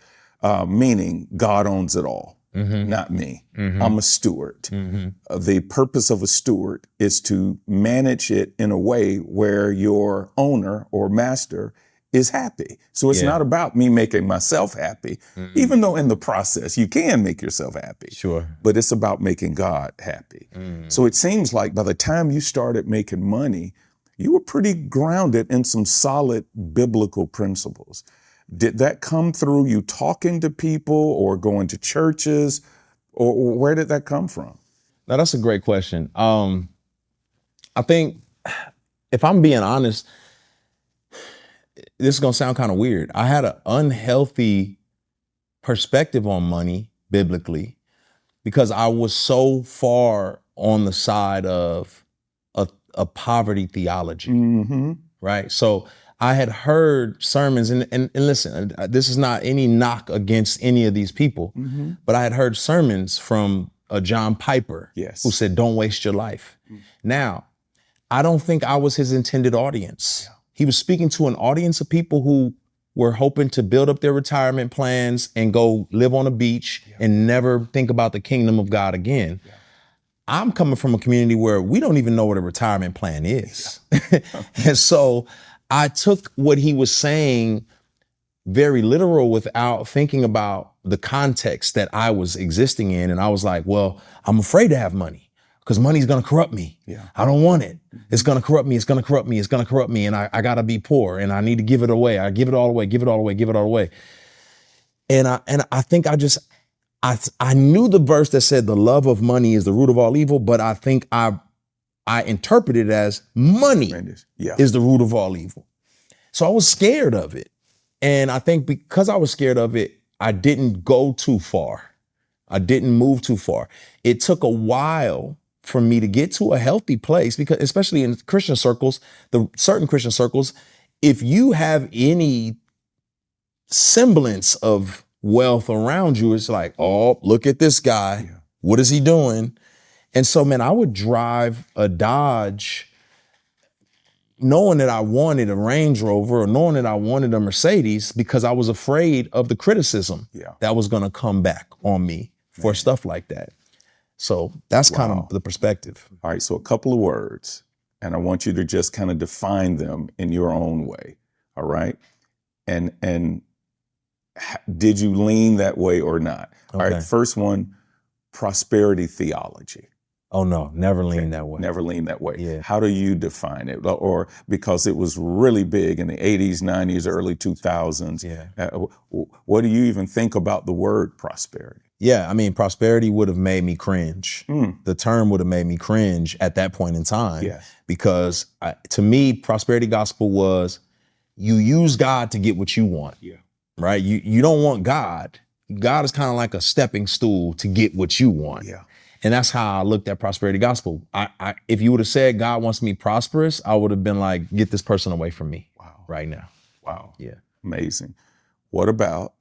Meaning God owns it all, not me. I'm a steward. The purpose of a steward is to manage it in a way where your owner or master is happy. So it's not about me making myself happy, even though in the process you can make yourself happy. Sure. But it's about making God happy. So it seems like by the time you started making money, you were pretty grounded in some solid biblical principles. Did that come through you talking to people or going to churches, or where did that come from? Now, that's a great question. I think if I'm being honest, this is gonna sound kind of weird. I had an unhealthy perspective on money biblically because I was so far on the side of a poverty theology, right? So I had heard sermons, and listen, this is not any knock against any of these people, but I had heard sermons from John Piper, who said, don't waste your life. Now, I don't think I was his intended audience. He was speaking to an audience of people who were hoping to build up their retirement plans and go live on a beach and never think about the kingdom of God again. I'm coming from a community where we don't even know what a retirement plan is. And so I took what he was saying very literal without thinking about the context that I was existing in. And I was like, well, I'm afraid to have money because money's going to corrupt me. I don't want it. It's going to corrupt me. It's going to corrupt me. It's going to corrupt me. And I got to be poor and I need to give it away. I give it all away, give it all away, give it all away. And I think I knew the verse that said the love of money is the root of all evil, but I think I interpreted it as money is the root of all evil. So I was scared of it. And I think because I was scared of it, I didn't go too far. I didn't move too far. It took a while for me to get to a healthy place because especially in Christian circles, certain Christian circles, if you have any semblance of wealth around you, it's like, oh, look at this guy. What is he doing? And so, man, I would drive a Dodge knowing that I wanted a Range Rover or knowing that I wanted a Mercedes because I was afraid of the criticism that was going to come back on me for stuff like that. So that's kind of the perspective. All right. So a couple of words, and I want you to just kind of define them in your own way. All right. And did you lean that way or not? Okay. All right. First one, prosperity theology. Oh, no, never lean that way. Never lean that way. Yeah. How do you define it? Or because it was really big in the 80s, 90s, early 2000s. What do you even think about the word prosperity? Yeah, I mean, prosperity would have made me cringe. The term would have made me cringe at that point in time. Because to me, prosperity gospel was you use God to get what you want. Right? You don't want God. God is kind of like a stepping stool to get what you want. And that's how I looked at prosperity gospel. If you would have said God wants me prosperous, I would have been like, get this person away from me right now. Yeah. Amazing. What about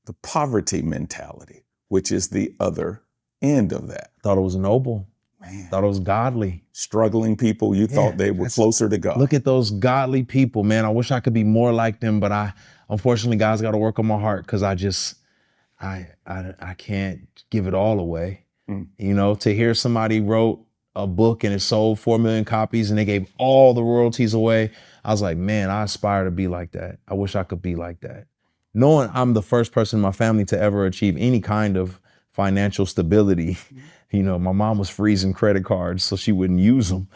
the poverty mentality, which is the other end of that? Thought it was noble. Man. Thought it was godly. Struggling people, you thought they were closer to God. Look at those godly people, man. I wish I could be more like them, but I unfortunately, God's got to work on my heart because I can't give it all away. You know, to hear somebody wrote a book and it sold 4 million copies and they gave all the royalties away, I was like, man, I aspire to be like that. I wish I could be like that. Knowing I'm the first person in my family to ever achieve any kind of financial stability. You know, my mom was freezing credit cards so she wouldn't use them.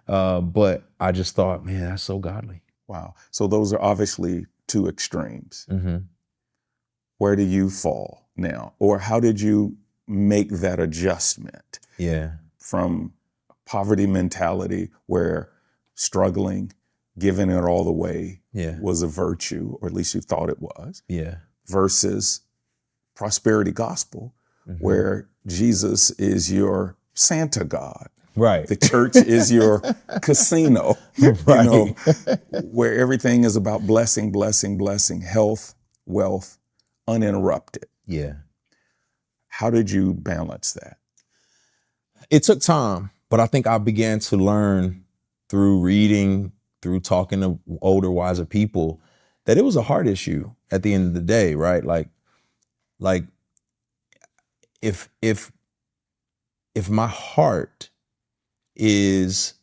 But I just thought, man, that's so godly. Wow. So those are obviously two extremes. Mm-hmm. Where do you fall now? Or how did you make that adjustment? Yeah. From poverty mentality where struggling, giving it all away was a virtue, or at least you thought it was, versus prosperity gospel, where Jesus is your Santa God. Right. The church is your casino, right. You know, where everything is about blessing, blessing, blessing, health, wealth, uninterrupted. Yeah. How did you balance that? It took time, but I think I began to learn through reading, through talking to older, wiser people, that it was a heart issue at the end of the day, right? Like if my heart is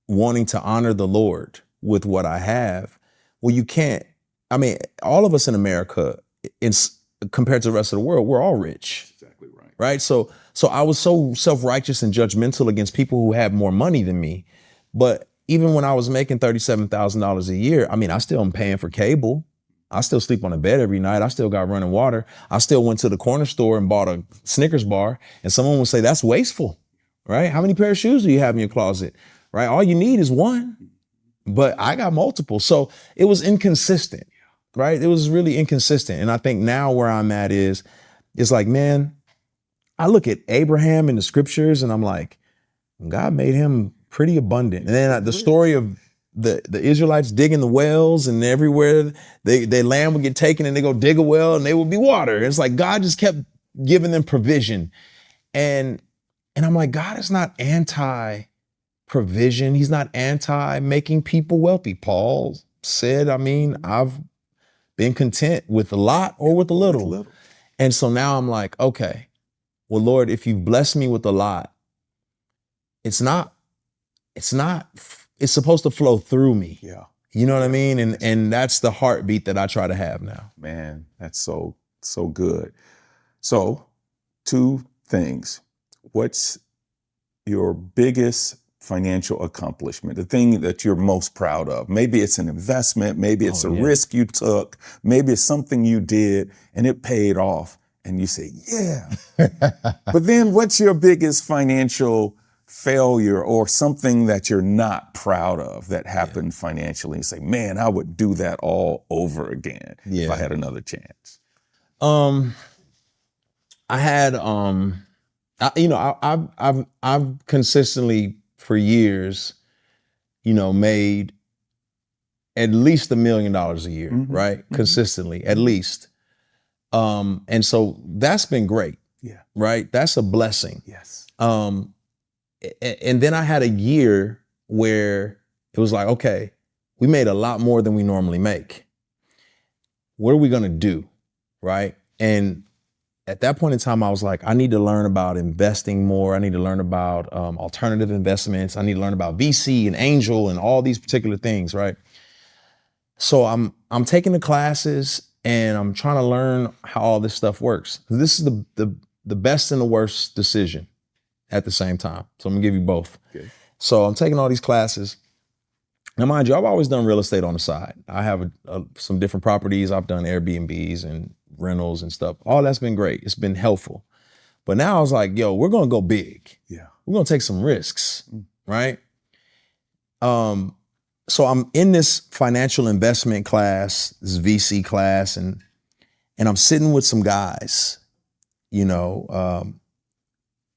wanting to honor the Lord with what I have, well, you can't. I mean, all of us in America, compared to the rest of the world, we're all rich. Exactly right. Right? So I was so self-righteous and judgmental against people who had more money than me. But even when I was making $37,000 a year, I mean, I still am paying for cable. I still sleep on a bed every night. I still got running water. I still went to the corner store and bought a Snickers bar. And someone would say, that's wasteful, right? How many pair of shoes do you have in your closet, right? All you need is one, but I got multiple. So it was inconsistent, right? It was really inconsistent. And I think now where I'm at is, it's like, man, I look at Abraham in the scriptures and I'm like, God made him pretty abundant. And then the story of the Israelites digging the wells, and everywhere their land would get taken and they go dig a well and they would be water. It's like God just kept giving them provision. And I'm like, God is not anti-provision. He's not anti-making people wealthy. Paul said, I mean, I've been content with a lot or with a little. And so now I'm like, okay, well, Lord, if you've blessed me with a lot, it's supposed to flow through me. Yeah. You know what I mean? And that's the heartbeat that I try to have now. Man, that's so good. So, two things. What's your biggest financial accomplishment, the thing that you're most proud of? Maybe it's an investment, maybe it's a risk you took, maybe it's something you did and it paid off and you say, yeah. But then what's your biggest financial failure or something that you're not proud of that happened financially? You say, man, I would do that all over again if I had another chance. I've consistently for years, made at least $1 million a year, right? Mm-hmm. Consistently, at least. And so that's been great. Yeah. Right. That's a blessing. Yes. And then I had a year where it was like, okay, we made a lot more than we normally make. What are we going to do? Right. And at that point in time, I was like, I need to learn about investing more. I need to learn about alternative investments. I need to learn about VC and angel and all these particular things. Right. So I'm taking the classes and I'm trying to learn how all this stuff works. This is the best and the worst decision at the same time. So I'm gonna give you both. Okay. So I'm taking all these classes. Now, mind you, I've always done real estate on the side. I have some different properties. I've done Airbnbs and rentals and stuff. All that's been great. It's been helpful. But now I was like, yo, we're gonna go big. Yeah. We're gonna take some risks, right? So I'm in this financial investment class, this VC class, and I'm sitting with some guys, and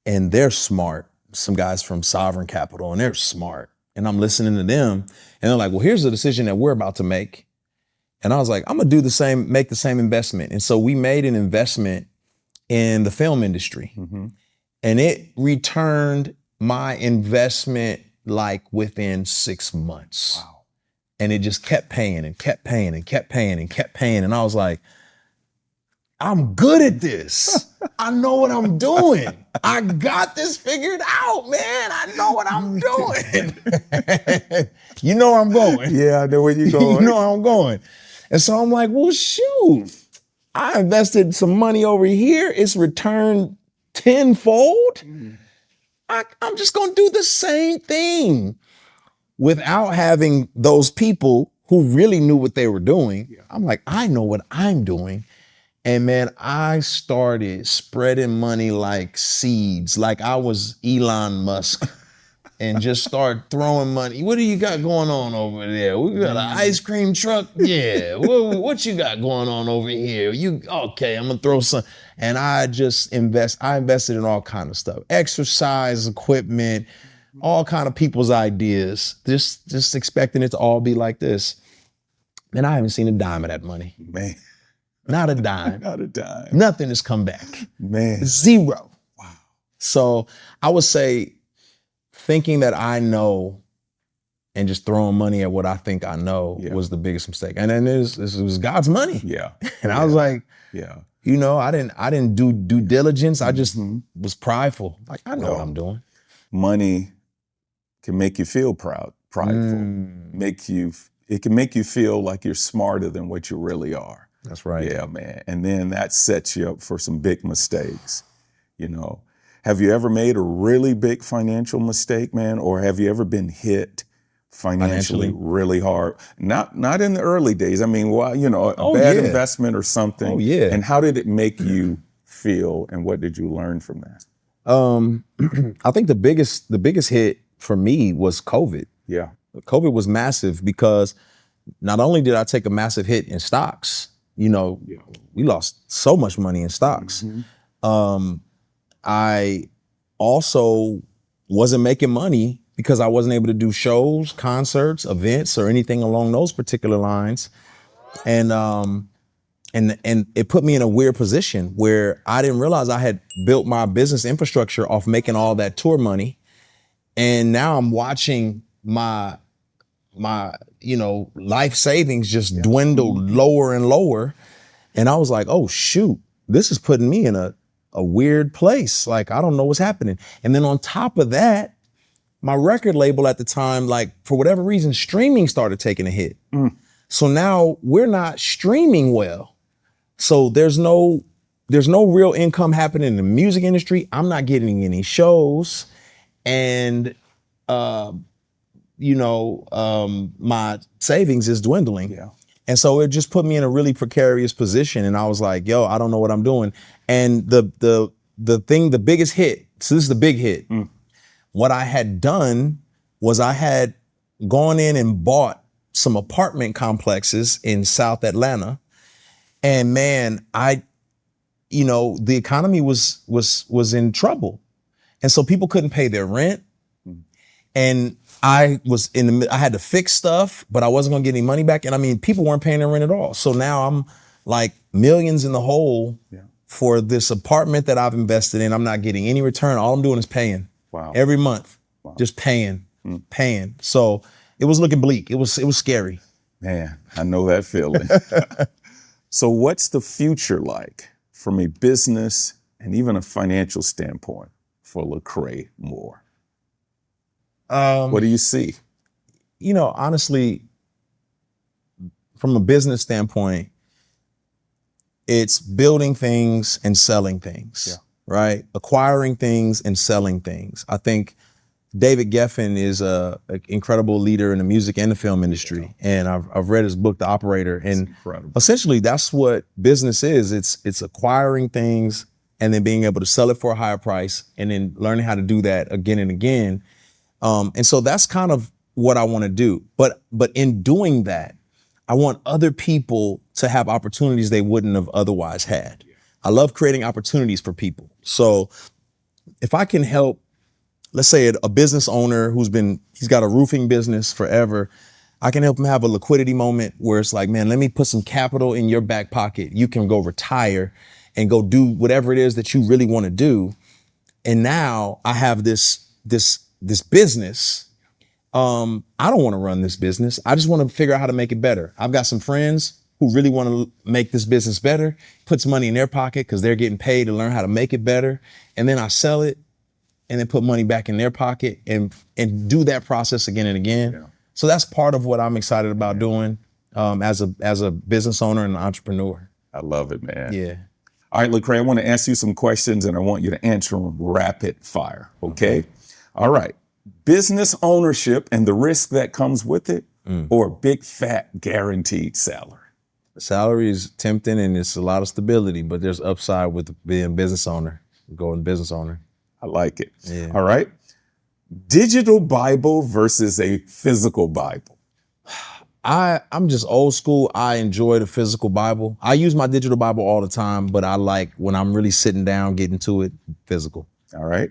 they're smart. Some guys from Sovereign Capital, and they're smart. And I'm listening to them, and they're like, well, here's the decision that we're about to make. And I was like, I'm gonna do the same, make the same investment. And so we made an investment in the film industry. Mm-hmm. And it returned my investment like within 6 months. Wow. And it just kept paying and kept paying and kept paying and kept paying. And I was like, I'm good at this. I know what I'm doing. I got this figured out, man. I know what I'm doing. You know where I'm going. Yeah, I know where you're going. You know where I'm going. And so I'm like, well, shoot. I invested some money over here. It's returned tenfold. I'm just going to do the same thing without having those people who really knew what they were doing. Yeah. I'm like, I know what I'm doing. And man, I started spreading money like seeds, like I was Elon Musk, and just started throwing money. What do you got going on over there? We got an ice cream truck. Yeah. What you got going on over here? Okay, I'm gonna throw some. And I invested in all kind of stuff, exercise equipment, all kind of people's ideas, just expecting it to all be like this. And I haven't seen a dime of that money. Man. Not a dime. Not a dime. Nothing has come back. Man. Zero. Wow. So I would say thinking that I know and just throwing money at what I think I know was the biggest mistake. And then it was God's money. Yeah. And I was like, I didn't do due diligence. I just was prideful. Like, I know what I'm doing. Money can make you feel prideful. It can make you feel like you're smarter than what you really are. That's right. Yeah, man. And then that sets you up for some big mistakes, Have you ever made a really big financial mistake, man? Or have you ever been hit financially really hard? Not in the early days. I mean, a bad investment or something. Oh, yeah. And how did it make you feel, and what did you learn from that? I think the biggest hit for me was COVID. Yeah. COVID was massive because not only did I take a massive hit in stocks, we lost so much money in stocks. I also wasn't making money because I wasn't able to do shows, concerts, events, or anything along those particular lines. And it put me in a weird position where I didn't realize I had built my business infrastructure off making all that tour money. And now I'm watching my life savings just dwindle lower and lower. And I was like, oh shoot, this is putting me in a weird place. Like, I don't know what's happening. And then on top of that, my record label at the time, like for whatever reason, streaming started taking a hit. So now we're not streaming well. So there's no real income happening in the music industry. I'm not getting any shows. And my savings is dwindling. Yeah. And so it just put me in a really precarious position. And I was like, yo, I don't know what I'm doing. And the biggest hit, so this is the big hit. What I had done was I had gone in and bought some apartment complexes in South Atlanta. And man, the economy was in trouble. And so people couldn't pay their rent. And I was I had to fix stuff, but I wasn't gonna get any money back. And I mean, people weren't paying their rent at all. So now I'm like millions in the hole for this apartment that I've invested in. I'm not getting any return. All I'm doing is paying. Wow. Every month, just paying. So it was looking bleak. It was scary. Man, I know that feeling. So what's the future like from a business and even a financial standpoint for Lecrae Moore? What do you see? Honestly, from a business standpoint, it's building things and selling things, right? Acquiring things and selling things. I think David Geffen is an incredible leader in the music and the film industry. And I've read his book, The Operator. And essentially that's what business is. It's acquiring things and then being able to sell it for a higher price and then learning how to do that again and again. And so that's kind of what I want to do. But in doing that, I want other people to have opportunities they wouldn't have otherwise had. I love creating opportunities for people. So if I can help, let's say a business owner he's got a roofing business forever, I can help him have a liquidity moment where it's like, man, let me put some capital in your back pocket. You can go retire and go do whatever it is that you really want to do. And now I have this business I don't want to run this business. I just want to figure out how to make it better. I've got some friends who really want to make this business better, put some money in their pocket because they're getting paid to learn how to make it better. And then I sell it and then put money back in their pocket and do that process again and again. Yeah. So that's part of what I'm excited about doing as a business owner and an entrepreneur. I love it, man. Yeah. All right, Lecrae, I want to ask you some questions and I want you to answer them rapid fire, okay? All right. Business ownership and the risk that comes with it, or big fat guaranteed salary? The salary is tempting and it's a lot of stability, but there's upside with being business owner, going business owner. I like it. Yeah. All right. Digital Bible versus a physical Bible? I'm just old school. I enjoy the physical Bible. I use my digital Bible all the time, but I like when I'm really sitting down, getting to it, physical. All right.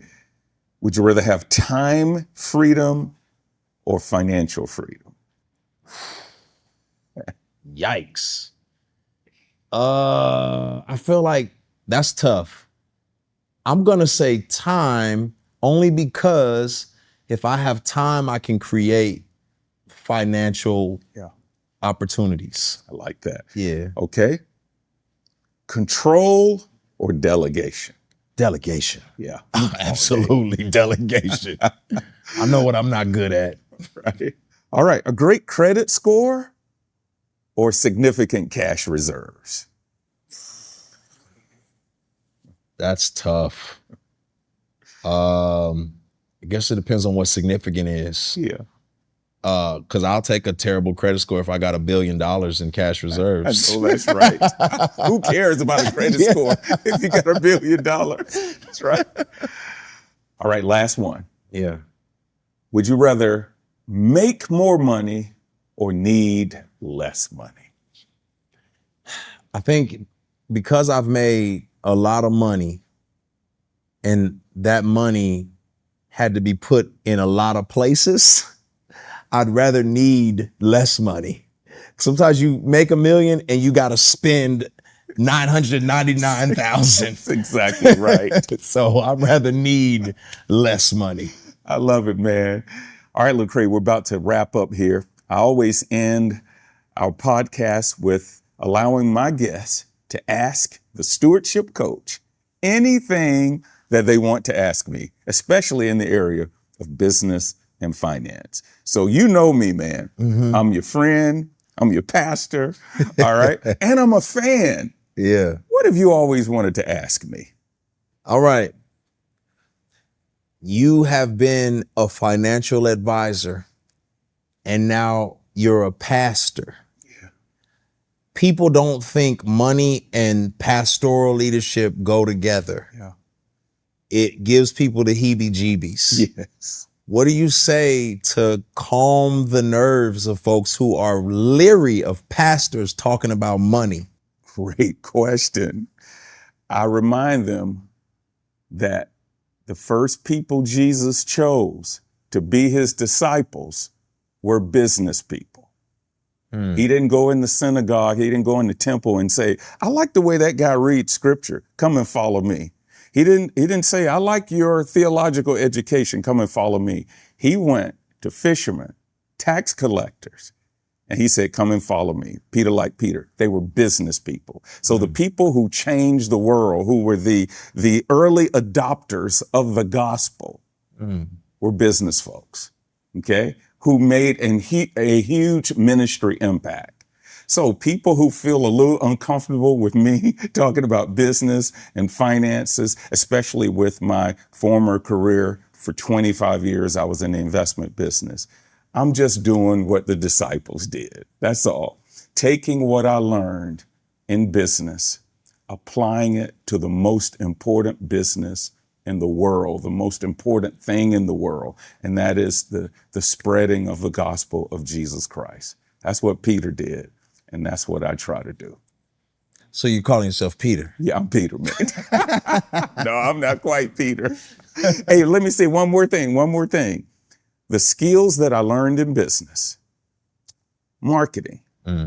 Would you rather have time freedom or financial freedom? Yikes. I feel like that's tough. I'm going to say time only because if I have time, I can create financial opportunities. I like that. Yeah. Okay. Control or delegation? Delegation. Yeah. Absolutely delegation. I know what I'm not good at. Right. All right. A great credit score or significant cash reserves? That's tough. I guess it depends on what significant is. Yeah. Because I'll take a terrible credit score if I got $1 billion in cash reserves. I know that's right. Who cares about a credit score if you got $1 billion? That's right. All right, last one. Yeah. Would you rather make more money or need less money? I think because I've made a lot of money and that money had to be put in a lot of places, I'd rather need less money. Sometimes you make $1 million and you got to spend $999,000. That's exactly right. So I'd rather need less money. I love it, man. All right, Lecrae, we're about to wrap up here. I always end our podcast with allowing my guests to ask the Stewardship Coach anything that they want to ask me, especially in the area of business and finance. So you know me, man. Mm-hmm. I'm your friend. I'm your pastor. All right. And I'm a fan. Yeah. What have you always wanted to ask me? All right. You have been a financial advisor and now you're a pastor. Yeah. People don't think money and pastoral leadership go together. Yeah. It gives people the heebie-jeebies. Yes. What do you say to calm the nerves of folks who are leery of pastors talking about money? Great question. I remind them that the first people Jesus chose to be his disciples were business people. He didn't go in the synagogue. He didn't go in the temple and say, I like the way that guy reads scripture. Come and follow me. He didn't say, I like your theological education. Come and follow me. He went to fishermen, tax collectors, and he said, come and follow me. Peter like Peter. They were business people. So the people who changed the world, who were the early adopters of the gospel, were business folks, okay, who made a huge ministry impact. So people who feel a little uncomfortable with me talking about business and finances, especially with my former career for 25 years, I was in the investment business. I'm just doing what the disciples did. That's all. Taking what I learned in business, applying it to the most important business in the world, the most important thing in the world, and that is the spreading of the gospel of Jesus Christ. That's what Peter did. And that's what I try to do. So you're calling yourself Peter? Yeah, I'm Peter, man. No, I'm not quite Peter. Hey, let me say one more thing. The skills that I learned in business, marketing,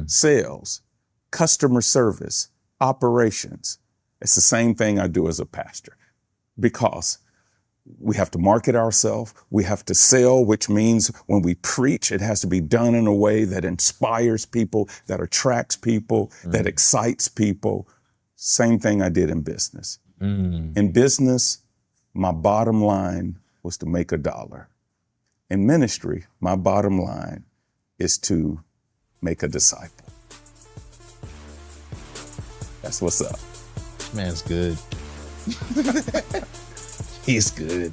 sales, customer service, operations, it's the same thing I do as a pastor. Because we have to market ourselves. We have to sell, which means when we preach, it has to be done in a way that inspires people, that attracts people, that excites people. Same thing I did in business. In business, my bottom line was to make $1. In ministry, my bottom line is to make a disciple. That's what's up. Man's good. He's good.